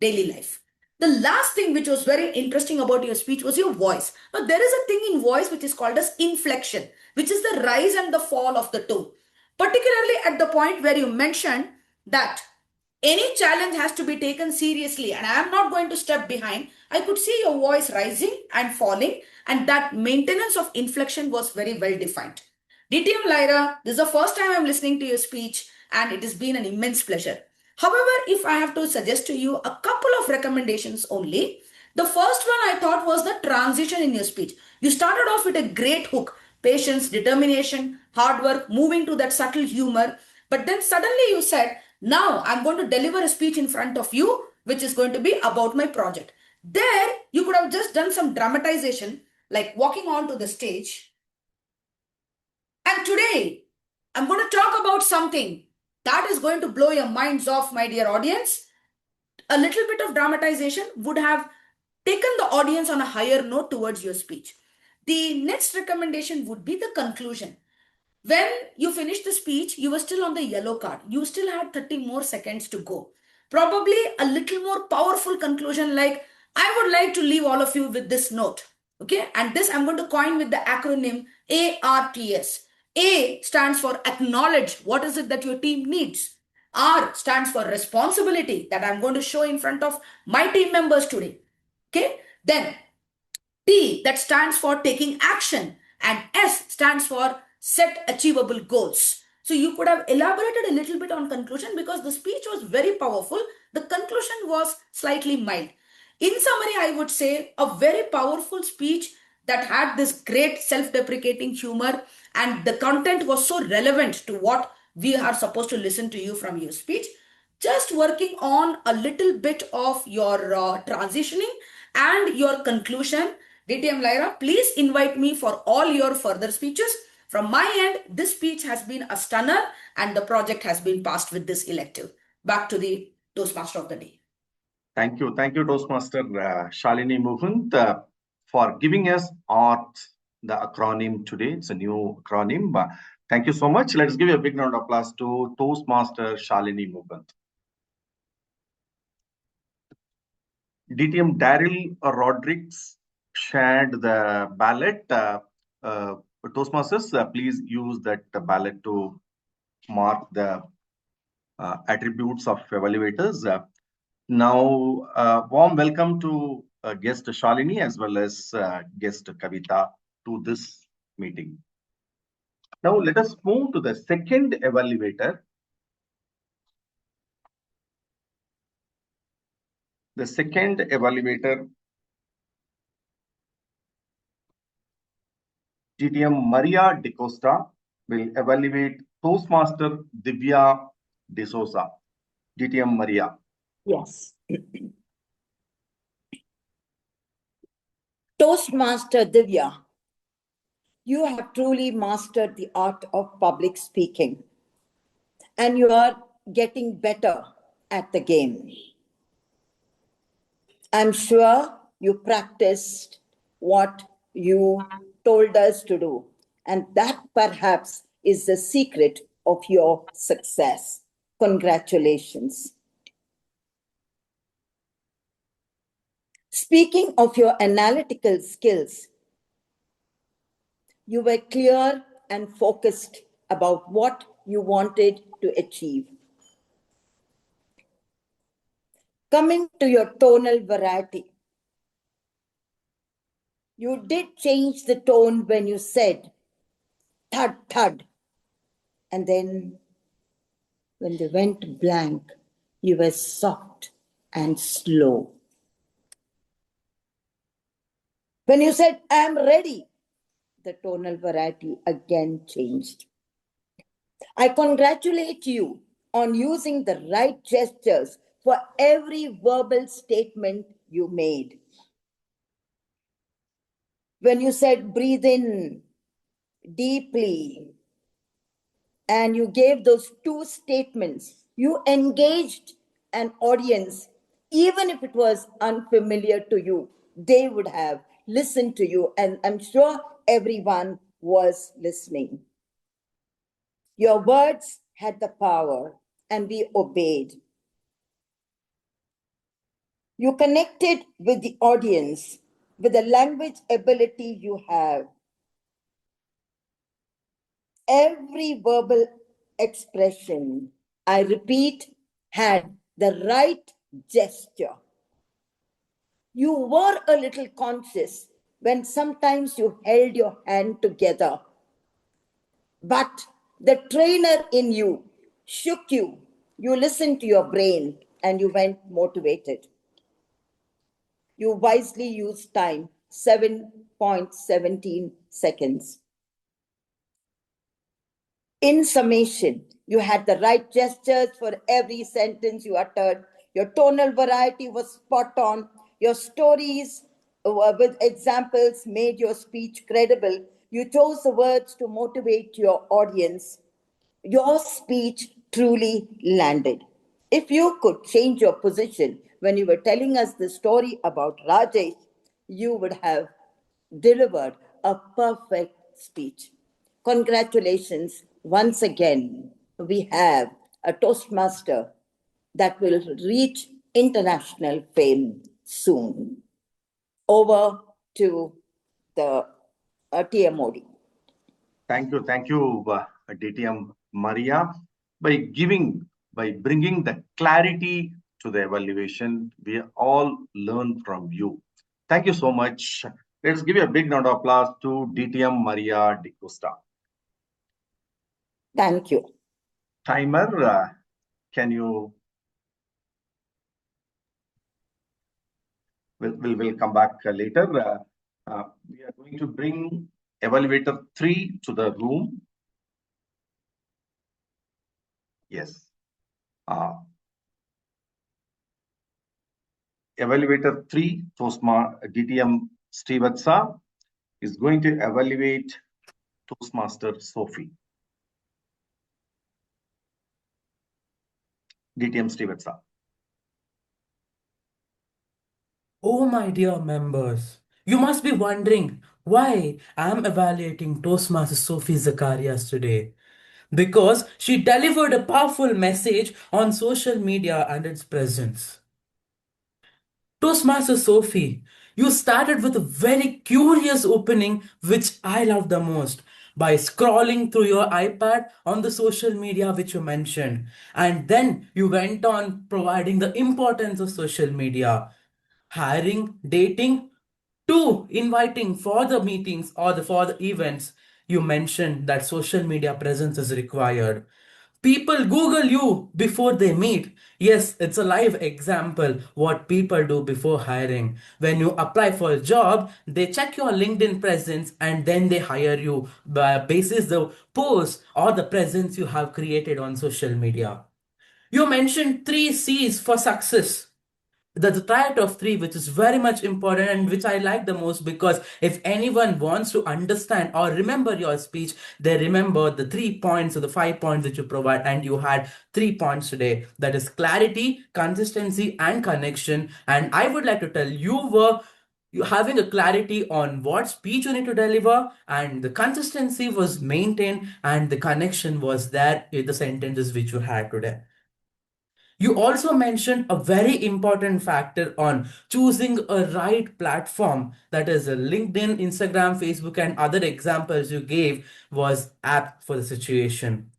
daily life. The last thing which was very interesting about your speech was your voice. Now, there is a thing in voice which is called as inflection, which is the rise and the fall of the tone. Particularly at the point where you mentioned that any challenge has to be taken seriously and I am not going to step behind. I could see your voice rising and falling, and that maintenance of inflection was very well defined. DTM Lyra, this is the first time I'm listening to your speech, and it has been an immense pleasure. However, if I have to suggest to you a couple of recommendations only, the first one I thought was the transition in your speech. You started off with a great hook: patience, determination, hard work, moving to that subtle humor. But then suddenly you said, now I'm going to deliver a speech in front of you, which is going to be about my project. There, you could have just done some dramatization, like walking onto the stage. And today, I'm going to talk about something that is going to blow your minds off, my dear audience. A little bit of dramatization would have taken the audience on a higher note towards your speech. The next recommendation would be the conclusion. When you finished the speech, you were still on the yellow card. You still had 30 more seconds to go. Probably a little more powerful conclusion like, I would like to leave all of you with this note. Okay, and this I'm going to coin with the acronym ARTS. A stands for acknowledge. What is it that your team needs? R stands for responsibility, that I'm going to show in front of my team members today. Okay, then T, that stands for taking action, and S stands for set achievable goals. So you could have elaborated a little bit on conclusion because the speech was very powerful. The conclusion was slightly mild. In summary, I would say a very powerful speech that had this great self-deprecating humor, and the content was so relevant to what we are supposed to listen to you from your speech. Just working on a little bit of your transitioning and your conclusion. DTM Lyra, please invite me for all your further speeches. From my end, this speech has been a stunner and the project has been passed with this elective. Back to the Toastmaster of the day. Thank you, Toastmaster Shalini Mukund, for giving us art, the acronym today. It's a new acronym. Thank you so much. Let's give a big round of applause to Toastmaster Shalini Mukund. DTM Daryl Rodriguez shared the ballot. Toastmasters, please use that ballot to mark the attributes of evaluators. Now, warm welcome to guest Shalini as well as guest Kavita to this meeting. Now, let us move to the second evaluator. The second evaluator, GTM Maria DeCosta, will evaluate Toastmaster Divya D'Souza. GTM Maria. Yes. Toastmaster Divya, you have truly mastered the art of public speaking and you are getting better at the game. I'm sure you practiced what you told us to do, and that perhaps is the secret of your success. Congratulations. Speaking of your analytical skills, you were clear and focused about what you wanted to achieve. Coming to your tonal variety, you did change the tone when you said thud, thud. And then when they went blank, you were soft and slow. When you said, I'm ready, the tonal variety again changed. I congratulate you on using the right gestures for every verbal statement you made. When you said breathe in deeply, and you gave those two statements, you engaged an audience, even if it was unfamiliar to you, they would have listened to you, and I'm sure everyone was listening. Your words had the power, and we obeyed. You connected with the audience with the language ability you have. Every verbal expression, I repeat, had the right gesture. You were a little conscious when sometimes you held your hand together, but the trainer in you shook you. You listened to your brain and you went motivated. You wisely used time, 7.17 seconds. In summation, you had the right gestures for every sentence you uttered. Your tonal variety was spot on. Your stories with examples made your speech credible. You chose the words to motivate your audience. Your speech truly landed. If you could change your position when you were telling us the story about Rajesh, you would have delivered a perfect speech. Congratulations once again. We have a Toastmaster that will reach international fame soon. Over to the TMOD. Thank you, DTM Maria. By bringing the clarity to the evaluation, we all learn from you. Thank you so much. Let's give a big round of applause to DTM Maria DeCosta. Thank you. Timer, can you? We'll come back later. We are going to bring evaluator 3 to the room. Yes. Evaluator 3, DTM Srivatsa, is going to evaluate Toastmaster Sophie. DTM Stewart. Oh, my dear members, you must be wondering why I'm evaluating Toastmaster Sophie Zacharias today. Because she delivered a powerful message on social media and its presence. Toastmaster Sophie, you started with a very curious opening, which I love the most, by scrolling through your iPad on the social media which you mentioned. And then you went on providing the importance of social media, hiring, dating, to inviting for the meetings or for the events. You mentioned that social media presence is required. People Google you before they meet. Yes, it's a live example what people do before hiring. When you apply for a job, they check your LinkedIn presence and then they hire you by basis the post or the presence you have created on social media. You mentioned 3 C's for success. The triad of three, which is very much important and which I like the most, because if anyone wants to understand or remember your speech, they remember the 3 points or the 5 points that you provide, and you had 3 points today. That is clarity, consistency, and connection. And I would like to tell you were you having a clarity on what speech you need to deliver, and the consistency was maintained, and the connection was there in the sentences which you had today. You also mentioned a very important factor on choosing a right platform, that is a LinkedIn, Instagram, Facebook, and other examples you gave was apt for the situation.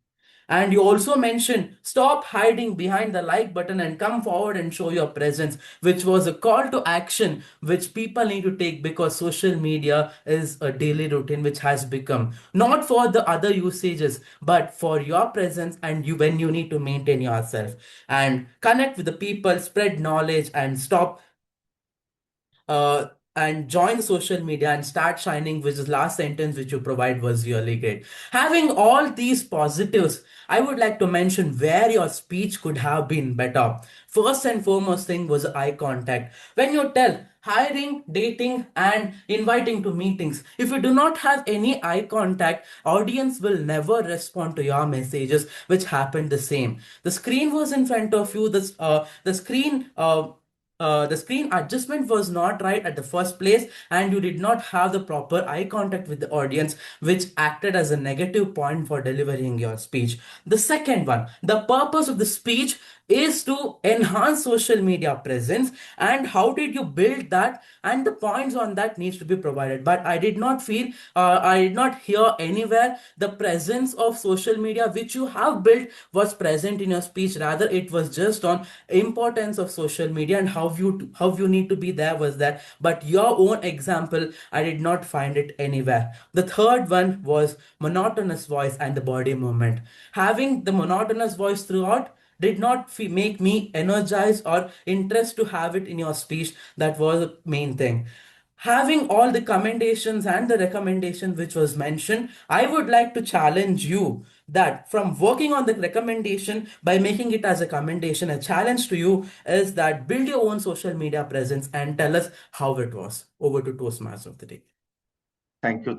And you also mentioned stop hiding behind the like button and come forward and show your presence, which was a call to action which people need to take, because social media is a daily routine which has become not for the other usages but for your presence and you when you need to maintain yourself and connect with the people, spread knowledge, and stop uh, and join the social media and start shining, which is last sentence which you provide was really great. Having all these positives, I would like to mention where your speech could have been better. First and foremost thing was eye contact. When you tell hiring, dating, and inviting to meetings, if you do not have any eye contact, audience will never respond to your messages, which happened the same. The screen was in front of you, the screen adjustment was not right at the first place, and you did not have the proper eye contact with the audience, which acted as a negative point for delivering your speech. The second one, the purpose of the speech is to enhance social media presence, and how did you build that, and the points on that needs to be provided. But I did not hear anywhere the presence of social media which you have built was present in your speech. Rather, it was just on importance of social media and how you need to be there was that, but your own example I did not find it anywhere. The third one was monotonous voice and the body movement. Having the monotonous voice throughout did not make me energized or interest to have it in your speech. That was the main thing. Having all the commendations and the recommendation which was mentioned, I would like to challenge you that from working on the recommendation by making it as a commendation, a challenge to you is that build your own social media presence and tell us how it was. Over to Toastmasters of the day. Thank you,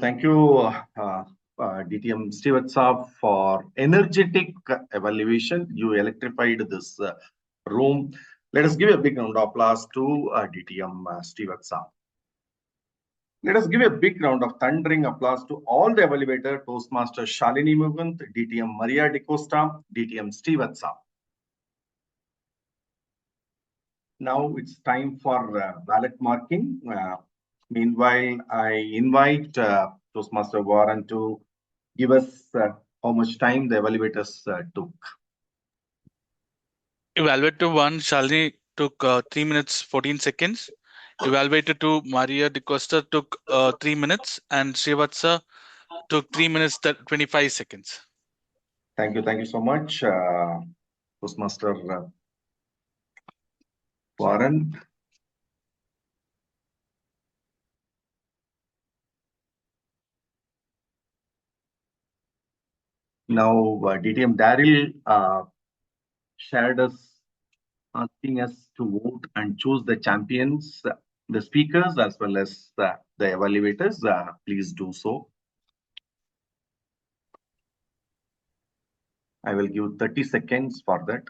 DTM Stewart Saab, for energetic evaluation. You electrified this room. Let us give a big round of applause to DTM Stewart Saab. Let us give a big round of thundering applause to all the evaluator, Toastmaster Shalini Mugant, DTM Maria DeCosta, DTM Stewart Saab. Now it's time for ballot marking. Meanwhile, I invite Toastmaster Warren to give us how much time the evaluators took. Evaluator 1, Shalini, took 3 minutes 14 seconds. Evaluator 2, Maria DeCosta, took 3 minutes, and Srivatsa took 3 minutes 25 seconds. Thank you so much, Toastmaster Warren. Now, DTM Daryl shared us, asking us to vote and choose the champions, the speakers, as well as the evaluators. Please do so. I will give 30 seconds for that.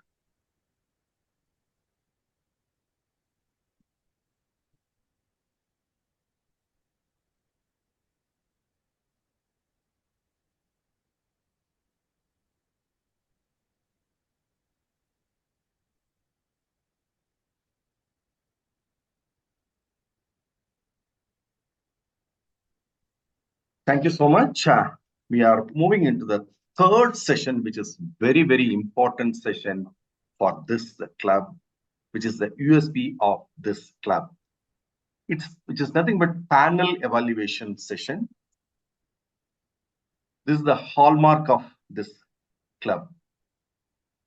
Thank you so much. We are moving into the third session, which is very, very important session for this club, which is the USP of this club. Which is nothing but panel evaluation session. This is the hallmark of this club.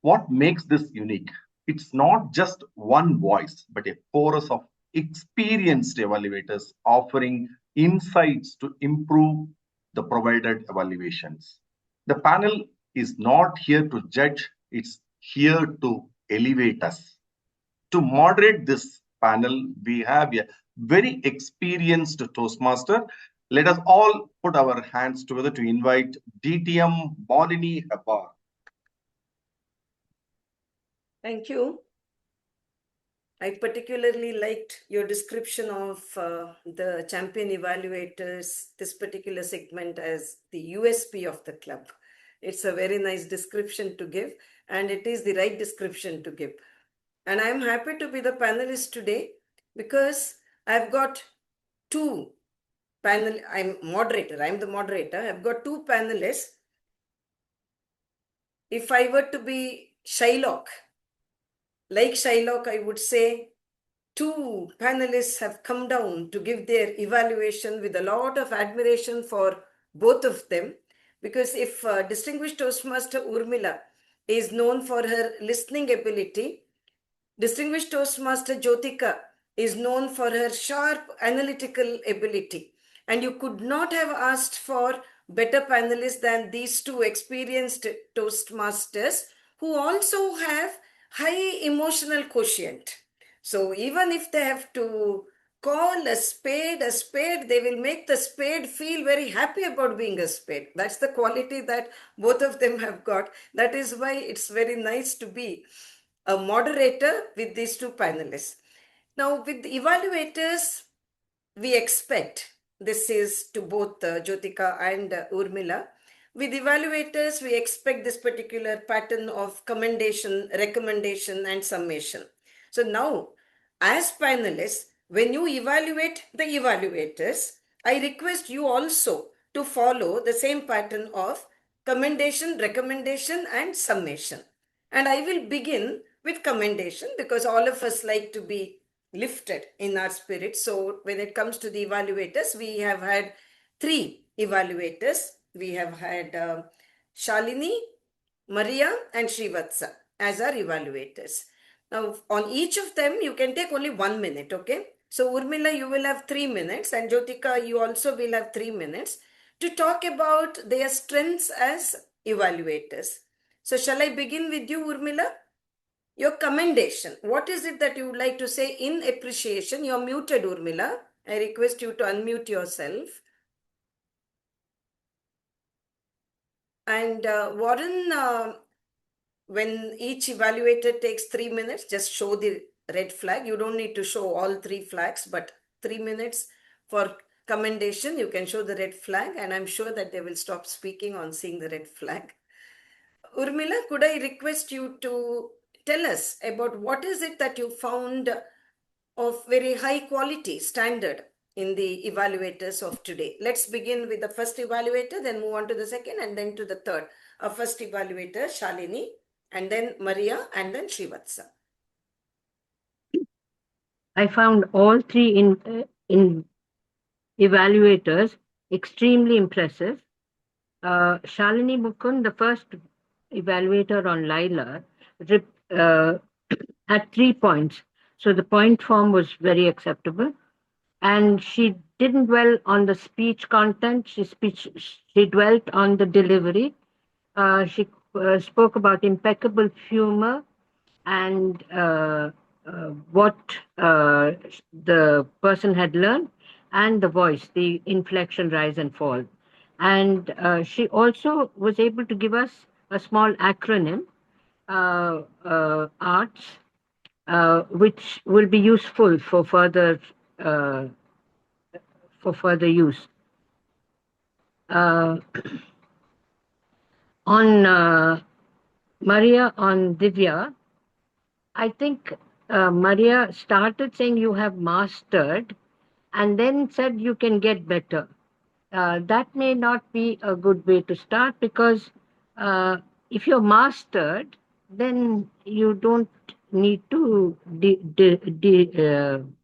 What makes this unique? It's not just one voice, but a chorus of experienced evaluators offering insights to improve the provided evaluations. The panel is not here to judge, it's here to elevate us. To moderate this panel, we have a very experienced Toastmaster. Let us all put our hands together to invite DTM Bolini Hebar. Thank you. I particularly liked your description of the champion evaluators, this particular segment, as the USP of the club. It's a very nice description to give, and it is the right description to give. And I'm happy to be the panelist today because I've got two I'm the moderator. I've got two panelists. If I were to be Shylock, like Shylock, I would say two panelists have come down to give their evaluation with a lot of admiration for both of them. Because if distinguished Toastmaster Urmila is known for her listening ability, distinguished Toastmaster Jyotika is known for her sharp analytical ability. And you could not have asked for better panelists than these two experienced Toastmasters who also have high emotional quotient. So even if they have to call a spade, they will make the spade feel very happy about being a spade. That's the quality that both of them have got. That is why it's very nice to be a moderator with these two panelists. Now, with the evaluators, we expect, this is to both Jyotika and Urmila, with evaluators, we expect this particular pattern of commendation, recommendation, and summation. So now, as panelists, when you evaluate the evaluators, I request you also to follow the same pattern of commendation, recommendation, and summation. And I will begin with commendation because all of us like to be lifted in our spirit. So when it comes to the evaluators, we have had three evaluators. We have had Shalini, Maria, and Srivatsa as our evaluators. Now, on each of them, you can take only 1 minute, okay? So, Urmila, you will have 3 minutes, and Jyotika, you also will have 3 minutes to talk about their strengths as evaluators. So, shall I begin with you, Urmila? Your commendation. What is it that you would like to say in appreciation? You're muted, Urmila. I request you to unmute yourself. And Warren, when each evaluator takes 3 minutes, just show the red flag. You don't need to show all 3 flags, but 3 minutes for commendation, you can show the red flag, and I'm sure that they will stop speaking on seeing the red flag. Urmila, could I request you to tell us about what is it that you found of very high quality standard in the evaluators of today? Let's begin with the first evaluator, then move on to the second, and then to the third. Our first evaluator, Shalini, and then Maria, and then Srivatsa. I found all three in evaluators extremely impressive. Shalini Mukund, the first evaluator on Laila, had 3 points. So the point form was very acceptable. And she didn't dwell on the speech content. She dwelt on the delivery. She spoke about impeccable humor and what the person had learned, and the voice, the inflection, rise and fall. And she also was able to give us a small acronym, ARTS, which will be useful for further use. On Maria, on Divya, I think Maria started saying you have mastered and then said you can get better. That may not be a good way to start, because if you're mastered, then you don't need to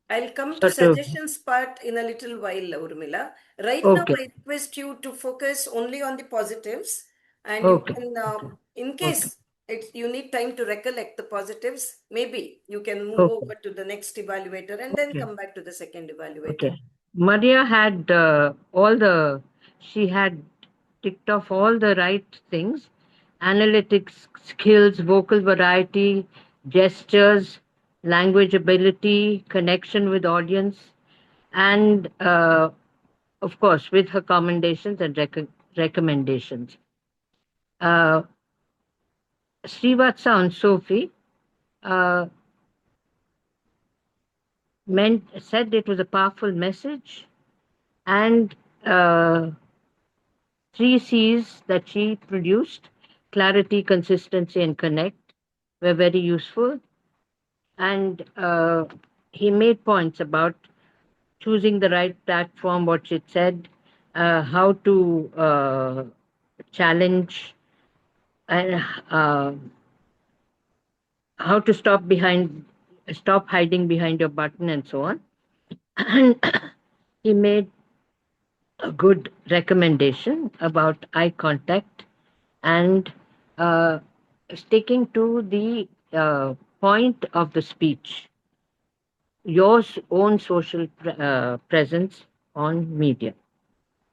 I'll come to sort of. suggestions part in a little while, Urmila. Right now, Okay. I request you to focus only on the positives, and Okay. you can, in case you need time to recollect the positives, maybe you can move Okay. over to the next evaluator and then Okay. come back to the second evaluator. Okay. Maria had she had ticked off all the right things: analytics skills, vocal variety, gestures, language ability, connection with audience, and of course, with her commendations and recommendations. Srivatsa and Sophie said it was a powerful message, and 3 C's that she produced, clarity, consistency, and connect, were very useful. And he made points about choosing the right platform, what she said, how to challenge, and how to stop hiding behind your button, and so on. And he made a good recommendation about eye contact and sticking to the point of the speech, your own social presence on media.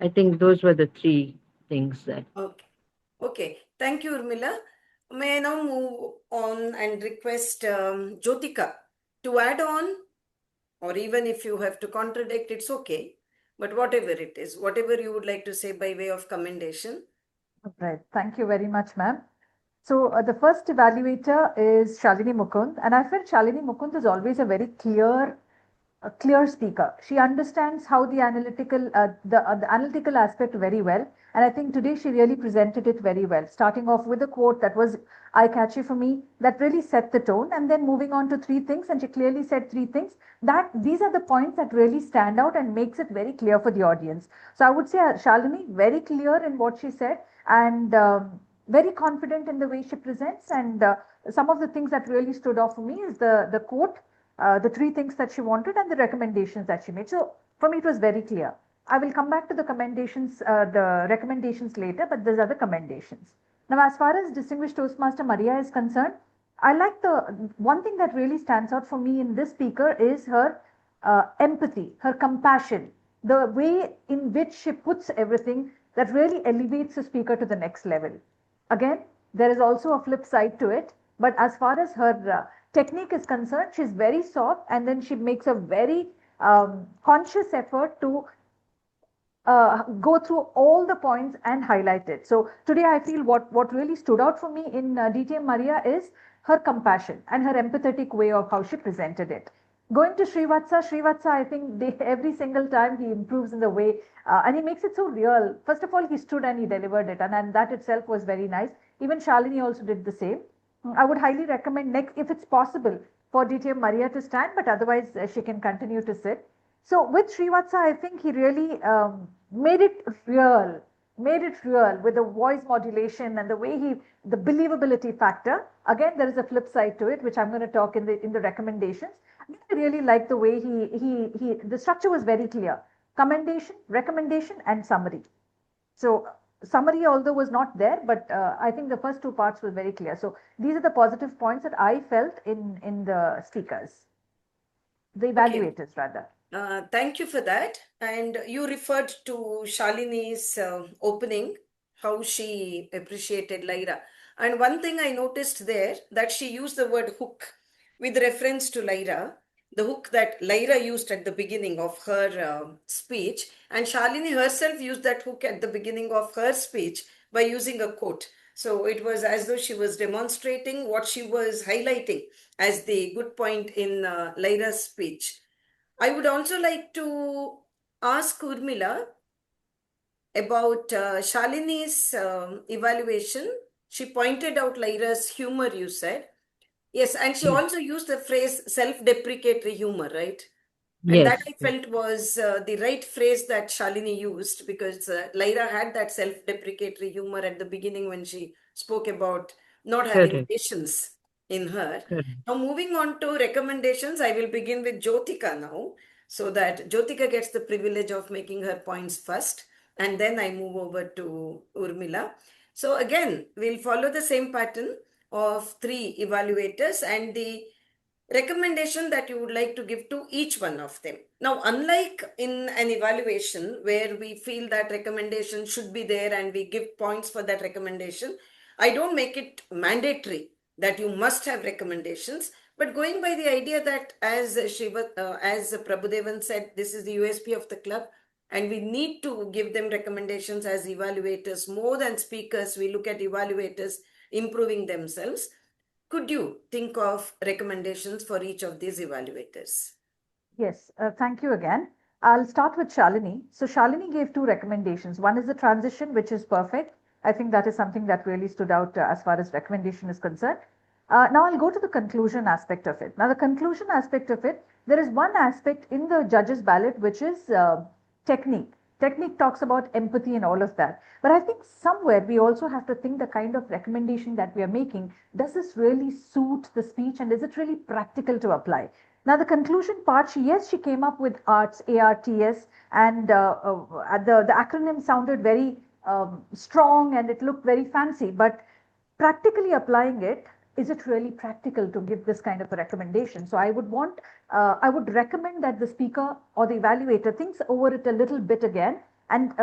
I think those were the 3 things that. Okay. Okay. Thank you, Urmila. May I now move on and request Jyotika to add on, or even if you have to contradict, it's okay. But whatever it is, whatever you would like to say by way of commendation. Right. Thank you very much, ma'am. So the first evaluator is Shalini Mukund, and I felt Shalini Mukund is always a very clear speaker. She understands how the analytical aspect very well, and I think today she really presented it very well. Starting off with a quote that was eye-catchy for me, that really set the tone, and then moving on to 3 things, and she clearly said 3 things. That these are the points that really stand out and makes it very clear for the audience. So I would say Shalini very clear in what she said, and very confident in the way she presents. And some of the things that really stood out for me is the quote, the 3 things that she wanted, and the recommendations that she made. So for me, it was very clear. I will come back to the recommendations later, but these are the commendations. Now, as far as Distinguished Toastmaster Maria is concerned, I like the one thing that really stands out for me in this speaker is her empathy, her compassion, the way in which she puts everything that really elevates the speaker to the next level. Again, there is also a flip side to it, but as far as her technique is concerned, she's very soft, and then she makes a very conscious effort to go through all the points and highlight it. So today I feel what really stood out for me in DTM Maria is her compassion and her empathetic way of how she presented it. Going to Srivatsa, I think every single time he improves in the way, and he makes it so real. First of all, he stood and he delivered it, and that itself was very nice. Even Shalini also did the same. I would highly recommend next, if it's possible, for DTM Maria to stand, but otherwise she can continue to sit. So with Srivatsa, I think he really made it real with the voice modulation and the way the believability factor. Again, there is a flip side to it, which I'm going to talk in the recommendations. I really like the way the structure was very clear: commendation, recommendation, and summary. So summary, although was not there, but I think the first 2 parts were very clear. So these are the positive points that I felt in the speakers, the evaluators rather. Thank you for that. And you referred to Shalini's opening, how she appreciated Lyra. And one thing I noticed there, that she used the word hook with reference to Lyra, the hook that Lyra used at the beginning of her speech. And Shalini herself used that hook at the beginning of her speech by using a quote. So it was as though she was demonstrating what she was highlighting as the good point in Lyra's speech. I would also like to ask Urmila about Shalini's evaluation. She pointed out Lyra's humor, you said. Yes, and she also used the phrase self-deprecatory humor, right? And that Yes. I felt was the right phrase that Shalini used, because Lyra had that self-deprecatory humor at the beginning when she spoke about not having Correct. patience in her. Correct. Now, moving on to recommendations, I will begin with Jyotika now, so that Jyotika gets the privilege of making her points first, and then I move over to Urmila. So again, we'll follow the same pattern of 3 evaluators and the recommendation that you would like to give to each one of them. Now, unlike in an evaluation where we feel that recommendation should be there and we give points for that recommendation, I don't make it mandatory that you must have recommendations, but going by the idea that as Prabhudevan said, this is the USP of the club, and we need to give them recommendations as evaluators. More than speakers, we look at evaluators improving themselves. Could you think of recommendations for each of these evaluators? Yes, thank you again. I'll start with Shalini. So Shalini gave 2 recommendations. One is the transition, which is perfect. I think that is something that really stood out as far as recommendation is concerned. Now I'll go to the conclusion aspect of it. Now the conclusion aspect of it, there is one aspect in the judges' ballot, which is technique. Technique talks about empathy and all of that. But I think somewhere we also have to think the kind of recommendation that we are making, does this really suit the speech and is it really practical to apply? Now, the conclusion part, she came up with ARTS, ARTS, and the acronym sounded very strong and it looked very fancy. But practically applying it, is it really practical to give this kind of a recommendation? So I would recommend that the speaker or the evaluator thinks over it a little bit again and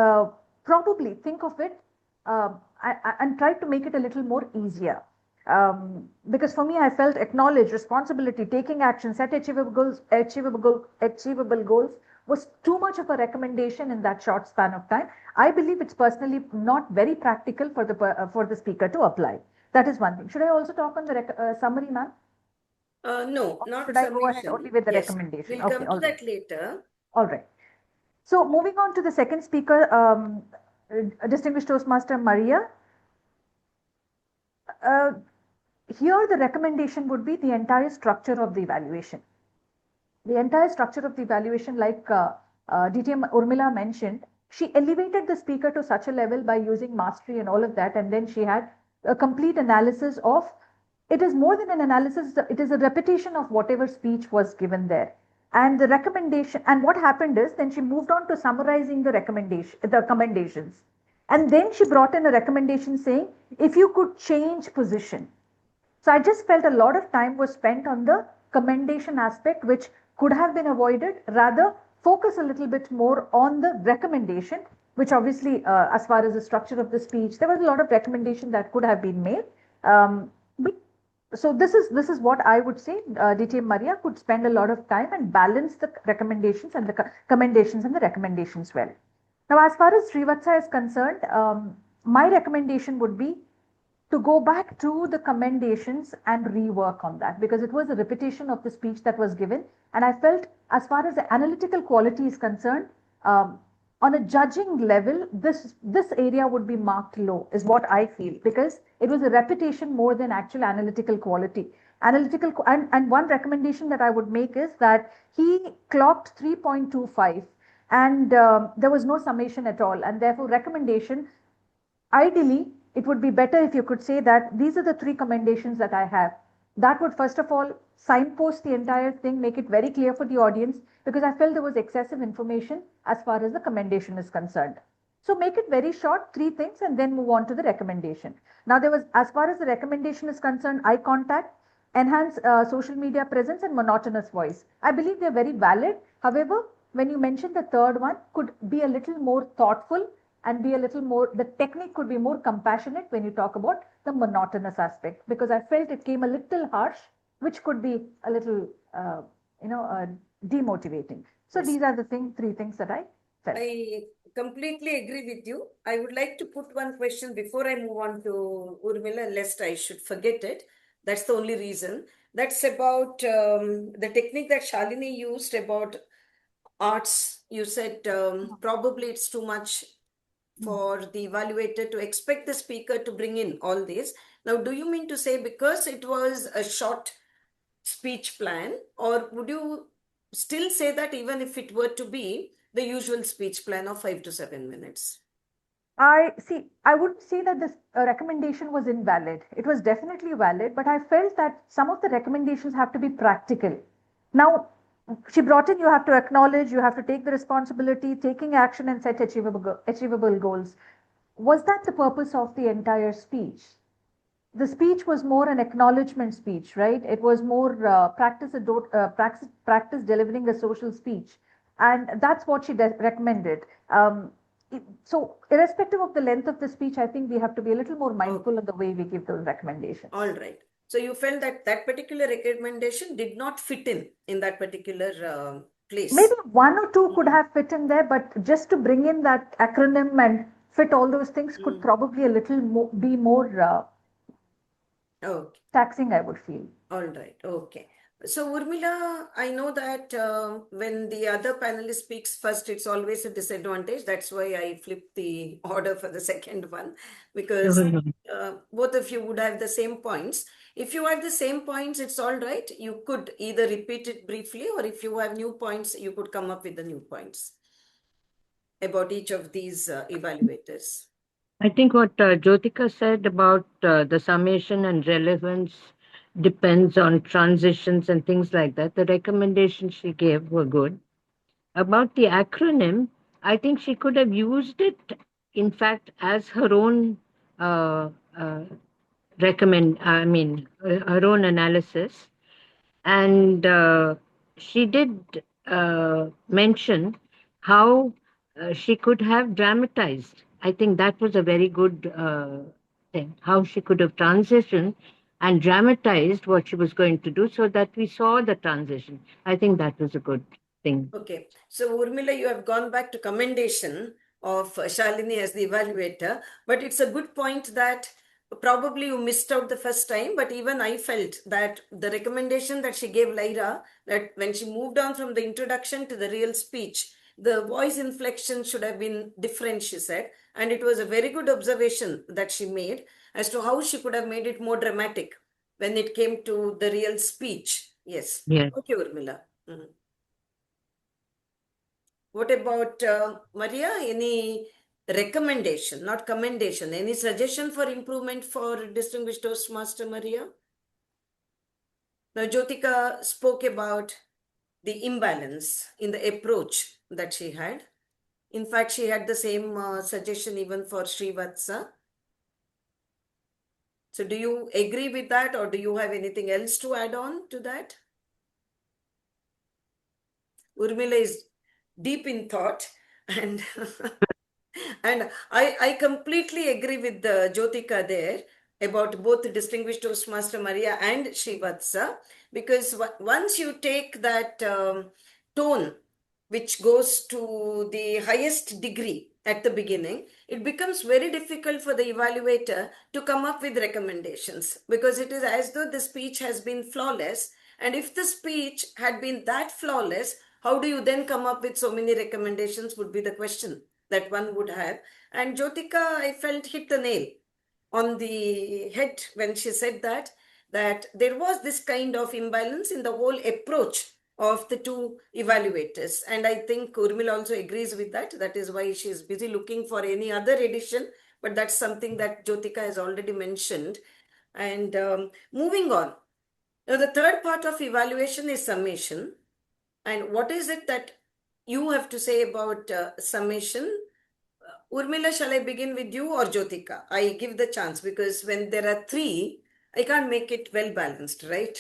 probably think of it and try to make it a little more easier. Because for me, I felt acknowledge, responsibility, taking action, set achievable goals was too much of a recommendation in that short span of time. I believe it's personally not very practical for the speaker to apply. That is one thing. Should I also talk on the summary, ma'am? No, Or not should I go ahead submission. only with the Yes, recommendation? we'll Okay, come all to right. that later. All right. So moving on to the second speaker, distinguished Toastmaster Maria. Here the recommendation would be the entire structure of the evaluation. The entire structure of the evaluation, like DTM Urmila mentioned, she elevated the speaker to such a level by using mastery and all of that, and then she had a complete analysis of, it is more than an analysis, it is a repetition of whatever speech was given there. And the recommendation, and what happened is, then she moved on to summarizing the commendations. And then she brought in a recommendation saying, if you could change position. So I just felt a lot of time was spent on the commendation aspect, which could have been avoided. Rather, focus a little bit more on the recommendation, which obviously, as far as the structure of the speech, there was a lot of recommendation that could have been made. So this is what I would say. DTM Maria could spend a lot of time and balance the recommendations and the commendations and the recommendations well. Now, as far as Srivatsa is concerned, my recommendation would be to go back to the commendations and rework on that, because it was a repetition of the speech that was given. And I felt, as far as the analytical quality is concerned, on a judging level, this area would be marked low, is what I feel, because it was a repetition more than actual analytical quality. And one recommendation that I would make is that he clocked 3.25 and there was no summation at all. And therefore, recommendation, ideally, it would be better if you could say that these are the 3 commendations that I have. That would first of all signpost the entire thing, make it very clear for the audience, because I felt there was excessive information as far as the commendation is concerned. So make it very short, 3 things, and then move on to the recommendation. Now there was, as far as the recommendation is concerned, eye contact, enhance social media presence and monotonous voice. I believe they're very valid. However, when you mentioned the third one, could be a little more thoughtful and be a little more, the technique could be more compassionate when you talk about the monotonous aspect, because I felt it came a little harsh, which could be a little, demotivating. So Yes. these are the 3 things that I felt. I completely agree with you. I would like to put one question before I move on to Urmila, lest I should forget it. That's the only reason. That's about the technique that Shalini used about arts. You said probably it's too much for the evaluator to expect the speaker to bring in all these. Now, do you mean to say because it was a short speech plan, or would you still say that even if it were to be the usual speech plan of 5 to 7 minutes? I would say that this recommendation was invalid. It was definitely valid, but I felt that some of the recommendations have to be practical. Now, she brought in, you have to acknowledge, you have to take the responsibility, taking action and set achievable goals. Was that the purpose of the entire speech? The speech was more an acknowledgement speech, right? It was more practice delivering a social speech. And that's what she recommended. So irrespective of the length of the speech, I think we have to be a little more mindful of the way we give those recommendations. All right. So you felt that that particular recommendation did not fit in that particular place. Maybe one or two could have fit in there, but just to bring in that acronym and fit all those things could probably a little be more taxing, I would feel. All right. Okay. So Urmila, I know that when the other panelist speaks first, it's always a disadvantage. That's why I flipped the order for the second one, because both of you would have the same points. If you have the same points, it's all right. You could either repeat it briefly, or if you have new points, you could come up with the new points about each of these evaluators. I think what Jyotika said about the summation and relevance depends on transitions and things like that. The recommendations she gave were good. About the acronym, I think she could have used it, in fact, as her own her own analysis. And she did mention how she could have dramatized. I think that was a very good thing, how she could have transitioned and dramatized what she was going to do so that we saw the transition. I think that was a good thing. Okay. So Urmila, you have gone back to commendation of Shalini as the evaluator, but it's a good point that probably you missed out the first time, but even I felt that the recommendation that she gave Lyra, that when she moved on from the introduction to the real speech, the voice inflection should have been different, she said. And it was a very good observation that she made as to how she could have made it more dramatic when it came to the real speech. Yes. Yes. Okay, Urmila. What about Maria? Any recommendation, not commendation, any suggestion for improvement for Distinguished Toastmaster Maria? Now, Jyotika spoke about the imbalance in the approach that she had. In fact, she had the same suggestion even for Srivatsa. So do you agree with that, or do you have anything else to add on to that? Urmila is deep in thought, and and I completely agree with Jyotika there about both the Distinguished Toastmaster Maria and Srivatsa, because once you take that tone which goes to the highest degree at the beginning, it becomes very difficult for the evaluator to come up with recommendations, because it is as though the speech has been flawless. And if the speech had been that flawless, how do you then come up with so many recommendations would be the question that one would have. And Jyotika, I felt, hit the nail on the head when she said that there was this kind of imbalance in the whole approach of the two evaluators. And I think Urmila also agrees with that. That is why she is busy looking for any other edition, but that's something that Jyotika has already mentioned. And moving on. Now, the third part of evaluation is summation. And what is it that you have to say about summation? Urmila, shall I begin with you or Jyotika? I give the chance, because when there are three, I can't make it well balanced, right?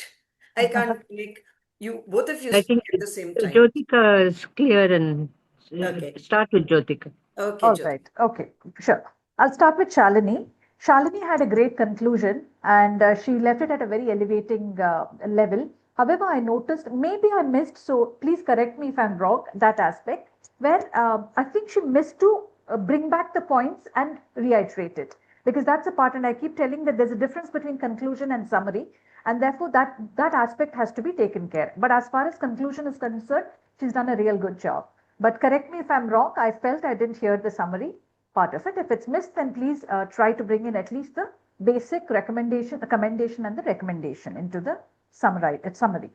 I can't make you, both of you I speak think at the same time. Jyotika is clear, and Okay. start with Jyotika. Okay, All Jyotika. right. Okay, sure. I'll start with Shalini. Shalini had a great conclusion, and she left it at a very elevating level. However, I noticed, maybe I missed, so please correct me if I'm wrong, that aspect. where I think she missed to bring back the points and reiterate it. Because that's a part, and I keep telling that there's a difference between conclusion and summary, and therefore that aspect has to be taken care. But as far as conclusion is concerned, she's done a real good job. But correct me if I'm wrong, I felt I didn't hear the summary part of it. If it's missed, then please try to bring in at least the basic recommendation, the commendation and the recommendation into the summary.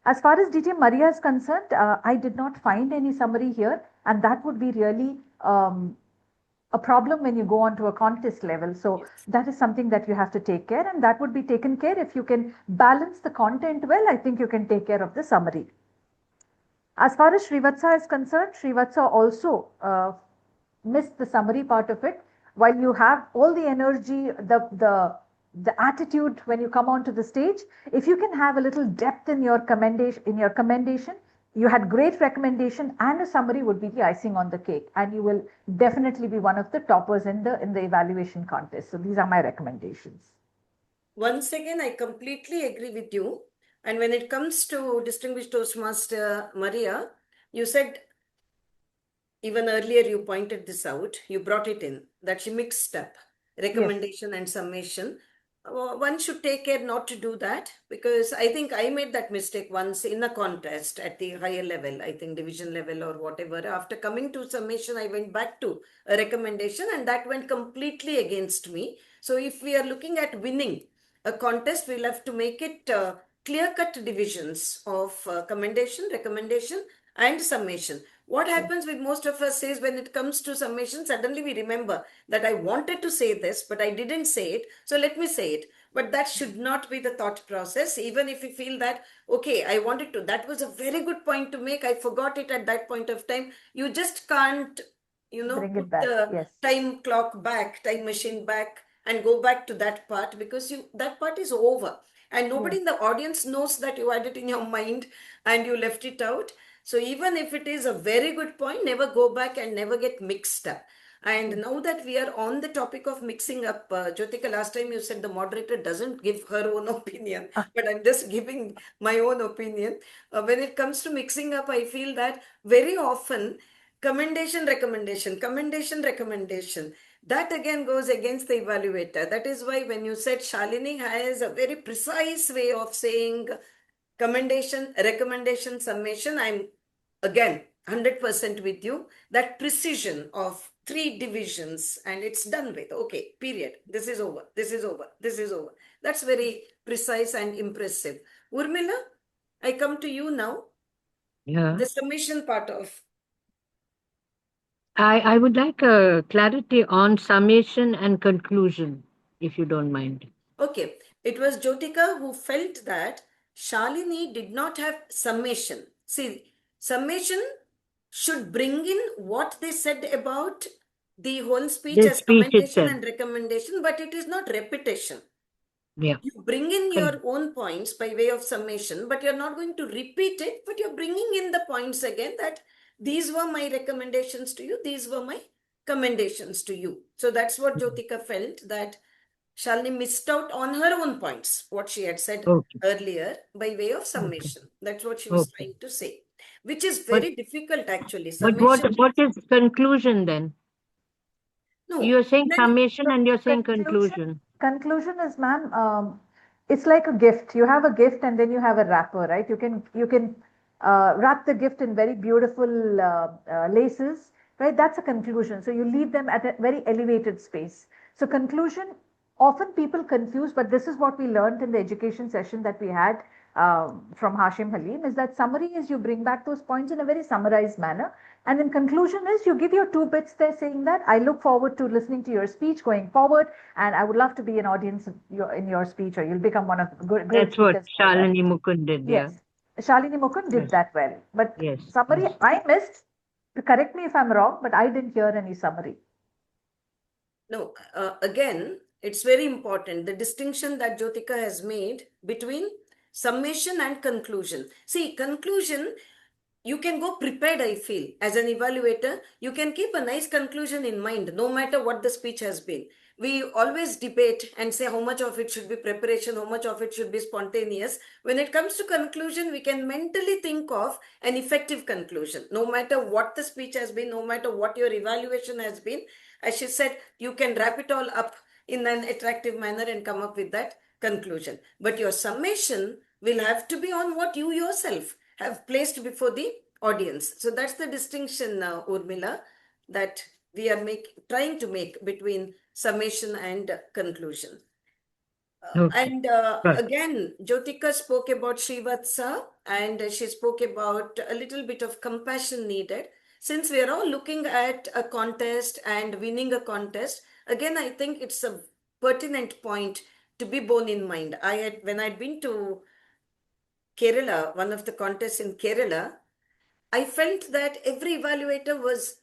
As far as DTM Maria is concerned, I did not find any summary here, and that would be really a problem when you go on to a contest level. So that is something that you have to take care, and that would be taken care if you can balance the content well. I think you can take care of the summary. As far as Srivatsa is concerned, Srivatsa also missed the summary part of it. While you have all the energy, the attitude when you come onto the stage, if you can have a little depth in your commendation, you had great recommendation, and a summary would be the icing on the cake, and you will definitely be one of the toppers in the evaluation contest. So these are my recommendations. Once again, I completely agree with you. And when it comes to Distinguished Toastmaster Maria, you said, even earlier you pointed this out, you brought it in, that she mixed up recommendation and summation. One should take care not to do that, because I think I made that mistake once in a contest at the higher level, I think division level or whatever. After coming to summation, I went back to a recommendation, and that went completely against me. So if we are looking at winning a contest, we'll have to make it clear-cut divisions of commendation, recommendation, and summation. What happens with most of us is, when it comes to summation, suddenly we remember that I wanted to say this, but I didn't say it. So let me say it. But that should not be the thought process. Even if you feel that, okay, I wanted to, that was a very good point to make, I forgot it at that point of time. You just can't, Bring put it back. the Yes. time clock back, time machine back, and go back to that part, because that part is over. And nobody in the audience knows that you had it in your mind and you left it out. So even if it is a very good point, never go back and never get mixed up. And now that we are on the topic of mixing up, Jyotika, last time you said the moderator doesn't give her own opinion, but I'm just giving my own opinion. When it comes to mixing up, I feel that very often commendation, recommendation, that again goes against the evaluator. That is why when you said Shalini has a very precise way of saying commendation, recommendation, summation, I'm again 100% with you. That precision of 3 divisions, and it's done with. Okay, period. This is over. This is over. This is over. That's very precise and impressive. Urmila, I come to you now. Yeah. The summation part of. I would like a clarity on summation and conclusion, if you don't mind. Okay, it was Jyotika who felt that Shalini did not have summation. See, summation should bring in what they said about the whole speech The as speech commendation itself. and recommendation, but it is not repetition. Yeah. You bring in Correct. your own points by way of summation, but you're not going to repeat it, but you're bringing in the points again, that these were my recommendations to you, these were my commendations to you. So that's what Jyotika felt, that Shalini missed out on her own points, what she had said Okay. earlier by way of summation. That's what she was trying to say, which is very difficult actually. But Summation. what is conclusion then? No, You're saying then summation and you're saying conclusion. Conclusion is, ma'am, it's like a gift. You have a gift and then you have a wrapper, right? You can wrap the gift in very beautiful laces, right? That's a conclusion. So you leave them at a very elevated space. So conclusion, often people confuse, but this is what we learned in the education session that we had from Hashim Halim, is that summary is you bring back those points in a very summarized manner. And in conclusion is you give your 2 bits there, saying that I look forward to listening to your speech going forward, and I would love to be an audience in your speech, or you'll become one of the great That's what speakers. Shalini Mukund did. Yes, Shalini Mukund did Yes. that well. But Yes. summary, Yes. I missed. Correct me if I'm wrong, but I didn't hear any summary. No, again, it's very important, the distinction that Jyotika has made between summation and conclusion. See, conclusion, you can go prepared, I feel. As an evaluator, you can keep a nice conclusion in mind, no matter what the speech has been. We always debate and say how much of it should be preparation, how much of it should be spontaneous. When it comes to conclusion, we can mentally think of an effective conclusion. No matter what the speech has been, no matter what your evaluation has been, as she said, you can wrap it all up in an attractive manner and come up with that conclusion. But your summation will have to be on what you yourself have placed before the audience. So that's the distinction, Urmila, that we are trying to make between summation and conclusion. Okay. And Right. again, Jyotika spoke about Srivatsa, and she spoke about a little bit of compassion needed. Since we are all looking at a contest and winning a contest, again, I think it's a pertinent point to be borne in mind. When I'd been to Kerala, one of the contests in Kerala, I felt that every evaluator was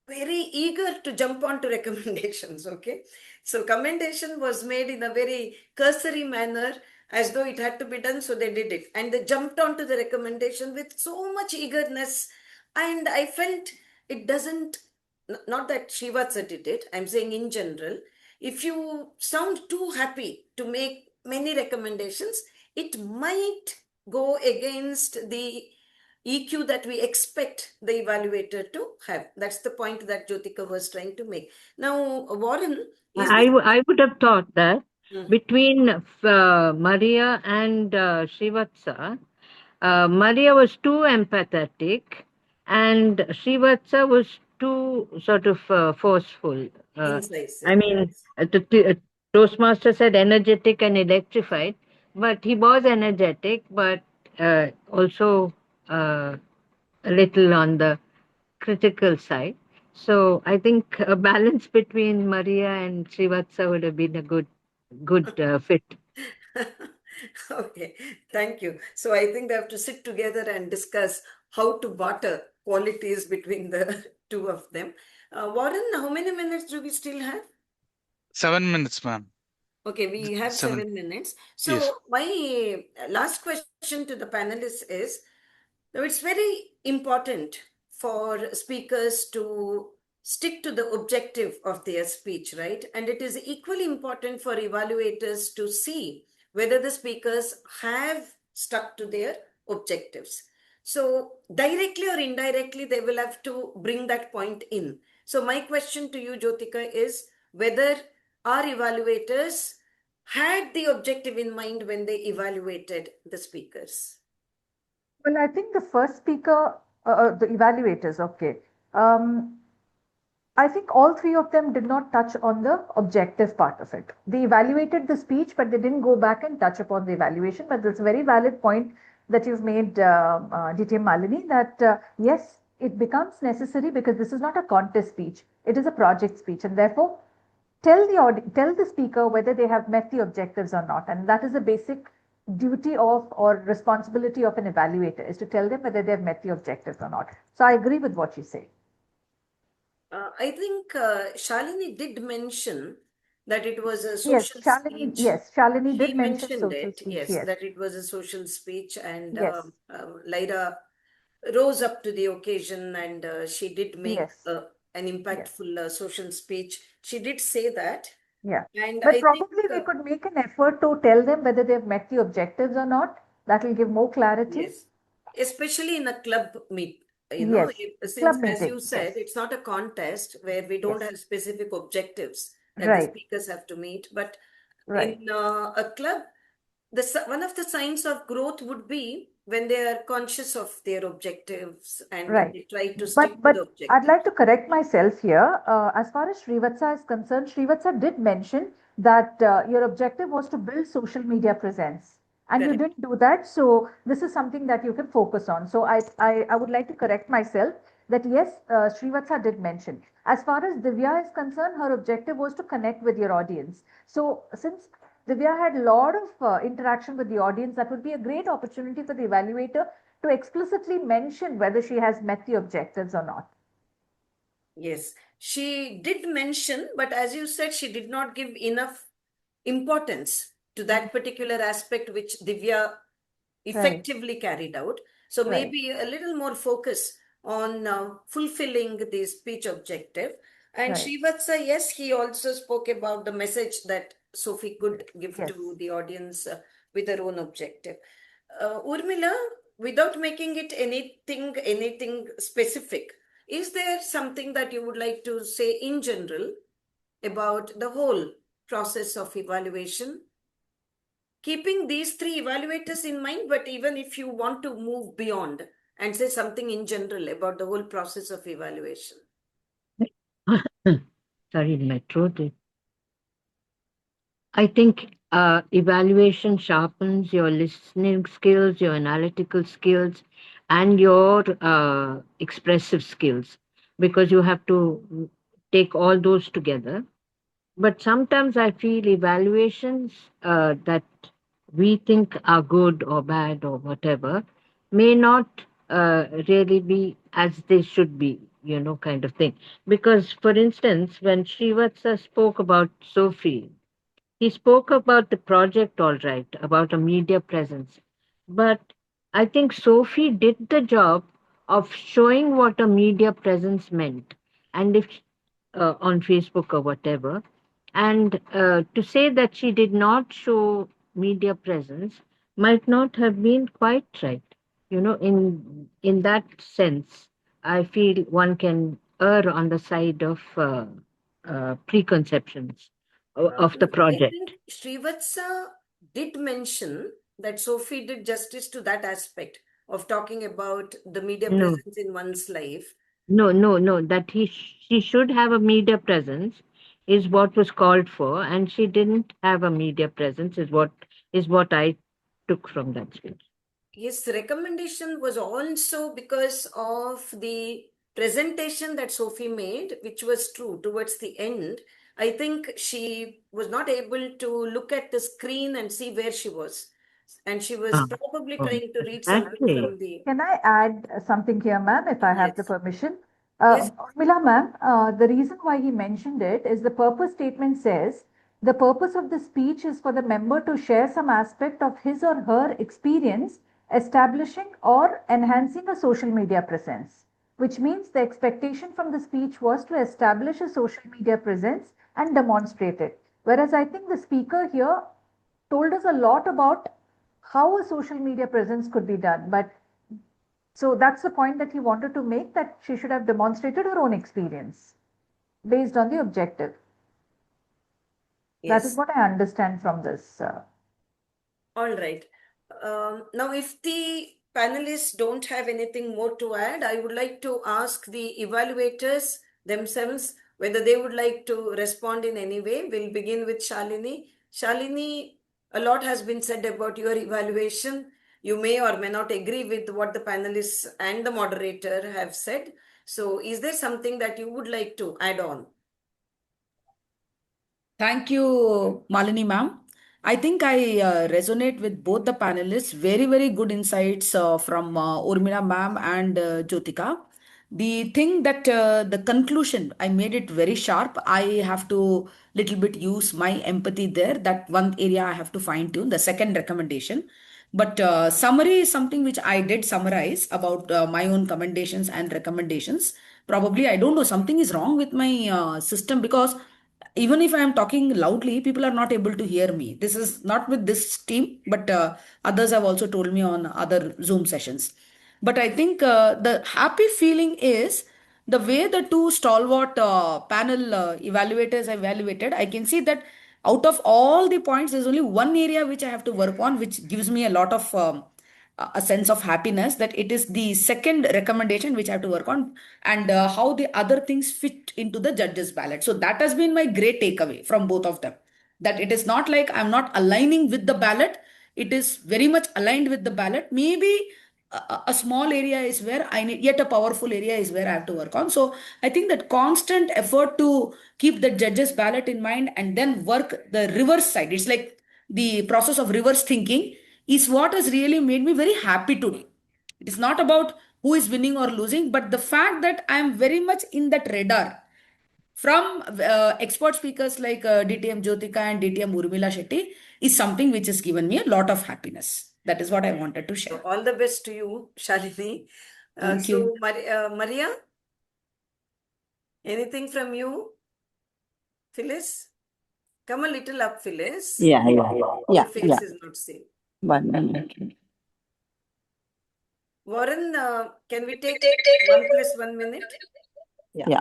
very eager to jump onto recommendations. Okay, so commendation was made in a very cursory manner, as though it had to be done, so they did it, and they jumped onto the recommendation with so much eagerness. And I felt it doesn't, not that Srivatsa did it, I'm saying in general, if you sound too happy to make many recommendations, it might go against the EQ that we expect the evaluator to have. That's the point that Jyotika was trying to make. Now, Warren, is I would have thought that Mhm. between Maria and Srivatsa, Maria was too empathetic and Srivatsa was too sort of forceful. Incisive, I mean, yes. the Toastmaster said energetic and electrified, but he was energetic, but also a little on the critical side. So I think a balance between Maria and Srivatsa would have been a good fit. Okay, thank you. So I think they have to sit together and discuss how to barter qualities between the two of them. Warren, how many minutes do we still have? 7 minutes, ma'am. Okay, we have 7. 7 minutes. So Yes. my last question to the panelists is, now it's very important for speakers to stick to the objective of their speech, right? And it is equally important for evaluators to see whether the speakers have stuck to their objectives. So directly or indirectly, they will have to bring that point in. So my question to you, Jyotika, is whether our evaluators had the objective in mind when they evaluated the speakers. Well, I think the first speaker, the evaluators, okay. I think all three of them did not touch on the objective part of it. They evaluated the speech, but they didn't go back and touch upon the evaluation. But that's a very valid point that you've made, DTM Malini, that yes, it becomes necessary because this is not a contest speech. It is a project speech. And therefore, tell the speaker whether they have met the objectives or not. And that is a basic duty of or responsibility of an evaluator, is to tell them whether they've met the objectives or not. So I agree with what you say. I think Shalini did mention that it was a social speech. Yes, Shalini She did mention mentioned social it, speech. yes, Yes, that it was a social speech, and Yes. Lyra rose up to the occasion, and she did make Yes. an impactful social speech. She did say that. Yeah. And But I probably think, we could make an effort to tell them whether they've met the objectives or not. That will give more clarity. yes, especially in a club meet, you know, Yes. since, Club as you meeting. said, Yes. it's not a contest where we don't Yes. have specific objectives that the Right. speakers have to meet, but Right. in a club, one of the signs of growth would be when they are conscious of their objectives and when Right. they try to stick to the But objectives. I'd like to correct myself here. As far as Srivatsa is concerned, Srivatsa did mention that your objective was to build social media presence. And you Correct. didn't do that. So this is something that you can focus on. So I would like to correct myself that yes, Srivatsa did mention. As far as Divya is concerned, her objective was to connect with your audience. So since Divya had a lot of interaction with the audience, that would be a great opportunity for the evaluator to explicitly mention whether she has met the objectives or not. Yes, she did mention, but as you said, she did not give enough importance to that particular aspect which Divya effectively carried out. So Right. maybe a little more focus on fulfilling the speech objective. And Right. Srivatsa, yes, he also spoke about the message that Sophie could give Yes. to the audience with her own objective. Urmila, without making it anything specific, is there something that you would like to say in general about the whole process of evaluation? Keeping these three evaluators in mind, but even if you want to move beyond and say something in general about the whole process of evaluation. Sorry, my throat is. I think evaluation sharpens your listening skills, your analytical skills, and your expressive skills, because you have to take all those together. But sometimes I feel evaluations that we think are good or bad or whatever may not really be as they should be, kind of thing. Because, for instance, when Srivatsa spoke about Sophie, he spoke about the project, all right, about a media presence. But I think Sophie did the job of showing what a media presence meant. And if on Facebook or whatever. And to say that she did not show media presence might not have been quite right. In that sense, I feel one can err on the side of preconceptions of the No, I project. think Srivatsa did mention that Sophie did justice to that aspect of talking about the media No, presence in one's life. no. That she should have a media presence is what was called for, and she didn't have a media presence is what I took from that speech. His recommendation was also because of the presentation that Sophie made, which was true towards the end. I think she was not able to look at the screen and see where she was. And she was Ah, probably oh, trying to read something exactly. from the. Can I add something here, ma'am, if I have the Yes. permission? Yes. Urmila, ma'am, the reason why he mentioned it is the purpose statement says the purpose of the speech is for the member to share some aspect of his or her experience establishing or enhancing a social media presence, which means the expectation from the speech was to establish a social media presence and demonstrate it. Whereas I think the speaker here told us a lot about how a social media presence could be done. But so that's the point that he wanted to make, that she should have demonstrated her own experience based on the objective. That is Yes. what I understand from this. All right. Now, if the panelists don't have anything more to add, I would like to ask the evaluators themselves whether they would like to respond in any way. We'll begin with Shalini. Shalini, a lot has been said about your evaluation. You may or may not agree with what the panelists and the moderator have said. So, is there something that you would like to add on? Thank you, Malini ma'am. I think I resonate with both the panelists. Very, very good insights from Urmila ma'am and Jyotika. The thing that the conclusion, I made it very sharp. I have to little bit use my empathy there. That one area I have to fine tune. The second recommendation. But summary is something which I did summarize about my own commendations and recommendations. Probably, I don't know, something is wrong with my system, because even if I am talking loudly, people are not able to hear me. This is not with this team, but others have also told me on other Zoom sessions. But I think the happy feeling is the way the two stalwart panel evaluators evaluated. I can see that out of all the points, there's only one area which I have to work on, which gives me a lot of a sense of happiness, that it is the second recommendation which I have to work on, and how the other things fit into the judges ballot. So that has been my great takeaway from both of them, that it is not like I'm not aligning with the ballot, it is very much aligned with the ballot. Maybe a small area is where I need, yet a powerful area is where I have to work on. So I think that constant effort to keep the judges ballot in mind and then work the reverse side, it's like the process of reverse thinking, is what has really made me very happy today. It is not about who is winning or losing, but the fact that I am very much in that radar from expert speakers like DTM Jyotika and DTM Urmila Shetty is something which has given me a lot of happiness. That is what I wanted to So share. all the best to you, Shalini. Thank you. Maria, anything from you? Phyllis? Come a little up, Phyllis. Yeah. Your face is not seen. 1 minute. Warren, can we take 1 + 1 minute? Yeah.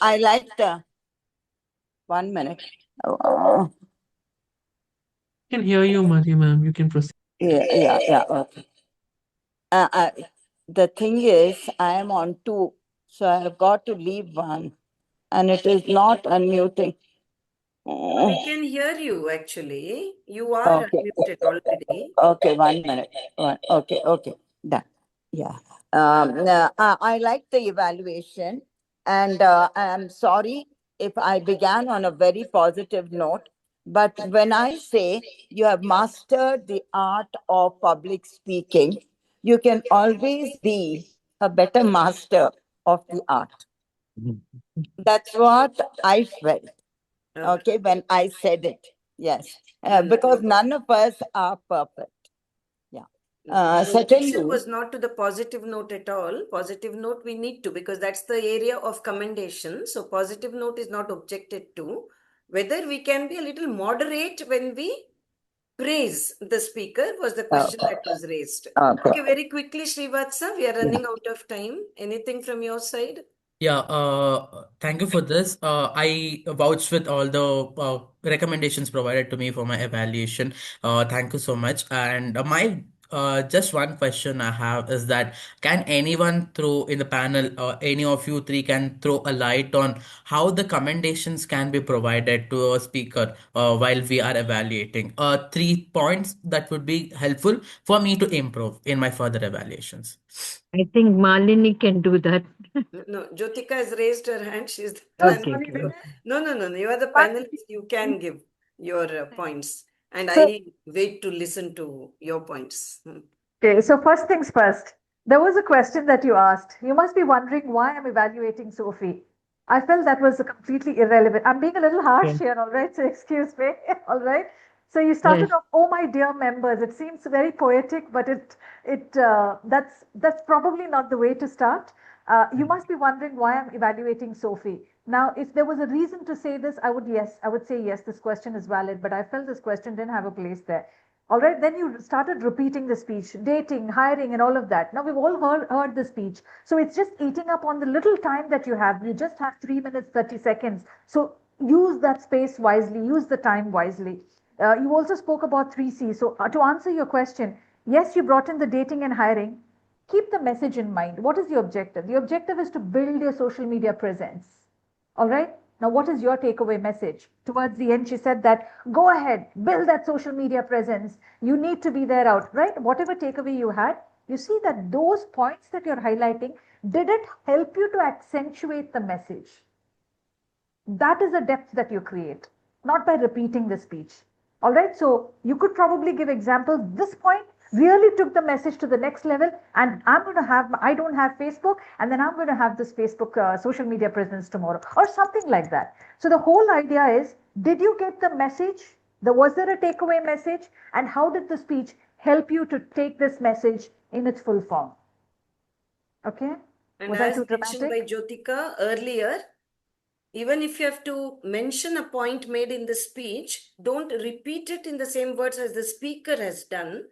I like the 1 minute. Can hear you, Maria ma'am. You can proceed. Yeah. Okay. The thing is, I am on 2, so I have got to leave 1, and it is not unmuting. We can hear you actually. You are Okay. unmuted already. Okay, 1 minute. Okay, done. Yeah. I like the evaluation, and I'm sorry if I began on a very positive note. But when I say you have mastered the art of public speaking, you can always be a better master of the art. That's what I felt. Okay, when I said it. Yes. Because none of us are perfect. Yeah. The Secondly, question was not to the positive note at all. Positive note we need to, because that's the area of commendation. So positive note is not objected to. Whether we can be a little moderate when we praise the speaker was the question that was raised. Okay, very quickly, Srivatsa, we are running out of time. Anything from your side? Yeah, thank you for this. I vouch with all the recommendations provided to me for my evaluation. Thank you so much. And my just one question I have is that can anyone throw in the panel, any of you three can throw a light on how the commendations can be provided to a speaker while we are evaluating? 3 points that would be helpful for me to improve in my further evaluations. I think Malini can do that. No, Jyotika has raised her hand. She's the Okay. panelist. No. You are the panelist. You can give your points. And So- I wait to listen to your points. Okay, so first things first, there was a question that you asked. You must be wondering why I'm evaluating Sophie. I felt that was completely irrelevant. I'm being a little harsh here, all right? So excuse me, all right? So you started off, oh my dear members. It seems very poetic, but that's probably not the way to start. You must be wondering why I'm evaluating Sophie. Now, if there was a reason to say this, I would say yes, this question is valid, but I felt this question didn't have a place there. All right, then you started repeating the speech, dating, hiring, and all of that. Now we've all heard the speech. So it's just eating up on the little time that you have. You just have 3 minutes, 30 seconds. So use that space wisely, use the time wisely. You also spoke about 3C. So to answer your question, yes, you brought in the dating and hiring. Keep the message in mind. What is the objective? The objective is to build your social media presence. All right. Now, what is your takeaway message? Towards the end, she said that go ahead, build that social media presence. You need to be there out, right? Whatever takeaway you had, you see that those points that you're highlighting, did it help you to accentuate the message? That is the depth that you create, not by repeating the speech. All right. So you could probably give examples. This point really took the message to the next level, and I don't have Facebook, and then I'm going to have this Facebook social media presence tomorrow, or something like that. So the whole idea is, did you get the message? Was there a takeaway message? And how did the speech help you to take this message in its full form? Okay. And Was I as too mentioned by dramatic? Jyotika earlier, even if you have to mention a point made in the speech, don't repeat it in the same words as the speaker has done.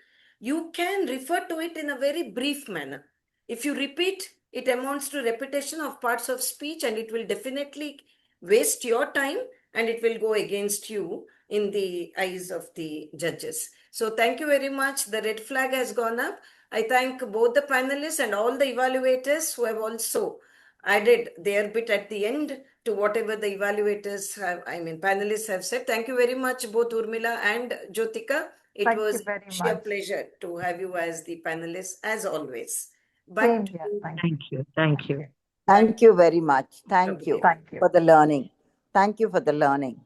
You can refer to it in a very brief manner. If you repeat, it amounts to repetition of parts of speech, and it will definitely waste your time, and it will go against you in the eyes of the judges. So thank you very much. The red flag has gone up. I thank both the panelists and all the evaluators who have also added their bit at the end to whatever the panelists have said. Thank you very much, both Urmila and Jyotika. It was a sheer pleasure to have you as the panelists, as always. Same here. Thank you. Thank you. Thank you very much. Thank you Thank you. for the learning. Thank you for the learning.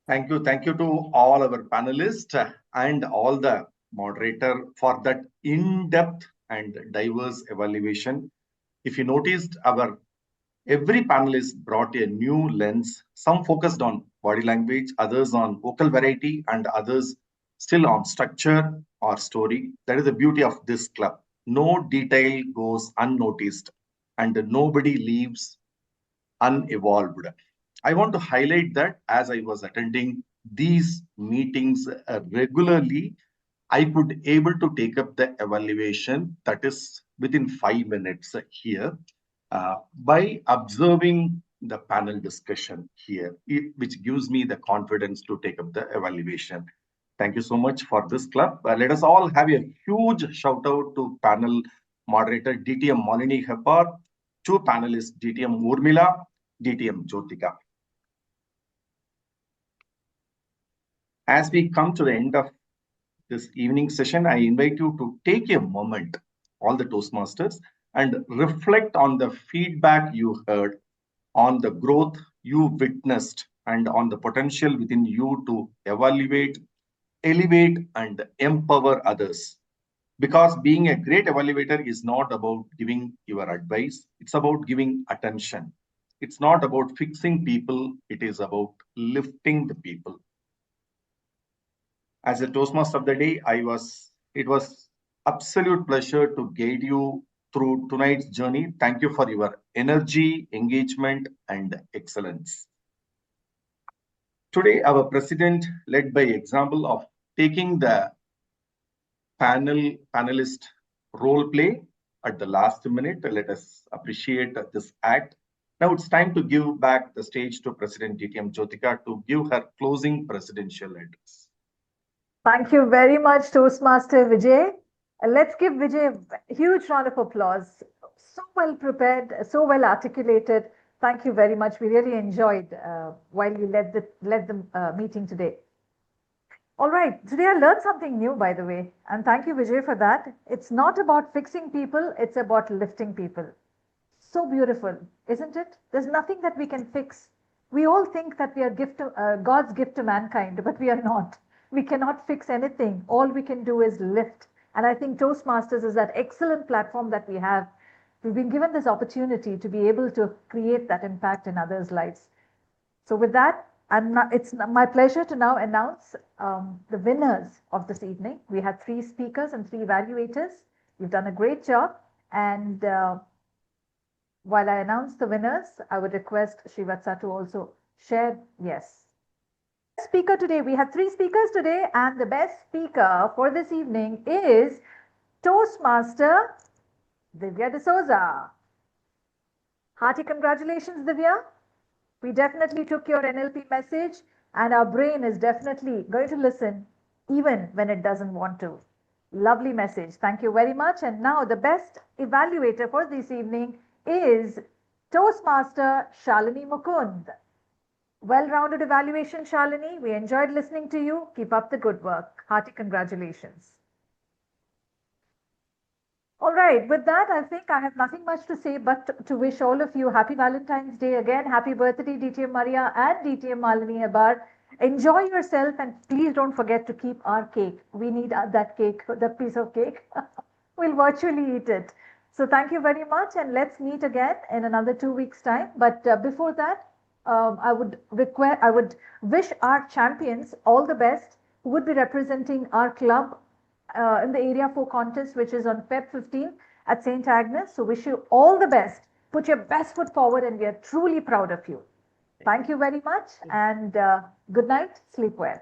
Thank you. Thank you to all our panelists and all the moderator for that in-depth and diverse evaluation. If you noticed, every panelist brought a new lens. Some focused on body language, others on vocal variety, and others still on structure or story. That is the beauty of this club. No detail goes unnoticed and nobody leaves unevolved. I want to highlight that as I was attending these meetings regularly, I could able to take up the evaluation that is within 5 minutes here by observing the panel discussion here, which gives me the confidence to take up the evaluation. Thank you so much for this club. Let us all have a huge shout out to panel moderator DTM Malini Hepar, two panelists DTM Urmila, DTM Jyotika. As we come to the end of this evening session, I invite you to take a moment, all the Toastmasters, and reflect on the feedback you heard, on the growth you witnessed, and on the potential within you to evaluate, elevate, and empower others. Because being a great evaluator is not about giving your advice, it's about giving attention. It's not about fixing people, it is about lifting the people. As a Toastmaster of the day, it was absolute pleasure to guide you through tonight's journey. Thank you for your energy, engagement, and excellence. Today, our president led by example of taking the panelist role play at the last minute. Let us appreciate this act. Now it's time to give back the stage to President DTM Jyotika to give her closing presidential address. Thank you very much, Toastmaster Vijay. Let's give Vijay a huge round of applause. So well prepared, so well articulated. Thank you very much. We really enjoyed while you led the meeting today. All right, today I learned something new, by the way, and thank you, Vijay, for that. It's not about fixing people, it's about lifting people. So beautiful, isn't it? There's nothing that we can fix. We all think that we are God's gift to mankind, but we are not. We cannot fix anything. All we can do is lift. And I think Toastmasters is that excellent platform that we have. We've been given this opportunity to be able to create that impact in others' lives. So with that, it's my pleasure to now announce the winners of this evening. We had 3 speakers and 3 evaluators. You've done a great job. And while I announce the winners, I would request Srivatsa to also share. Yes. Speaker today, we have 3 speakers today, and the best speaker for this evening is Toastmaster Divya D'Souza. Hearty congratulations, Divya. We definitely took your NLP message, and our brain is definitely going to listen even when it doesn't want to. Lovely message. Thank you very much. And now the best evaluator for this evening is Toastmaster Shalini Mukund. Well-rounded evaluation, Shalini. We enjoyed listening to you. Keep up the good work. Hearty congratulations. All right, with that, I think I have nothing much to say but to wish all of you happy Valentine's Day again. Happy birthday, DTM Maria and DTM Malini Hebar. Enjoy yourself and please don't forget to keep our cake. We need that cake, that piece of cake. We'll virtually eat it. So thank you very much and let's meet again in another 2 weeks' time. But before that, I would wish our champions all the best who would be representing our club in the Area 4 contest, which is on Feb 15 at St. Agnes. So wish you all the best. Put your best foot forward and we are truly proud of you. Thank you very much and good night. Sleep well.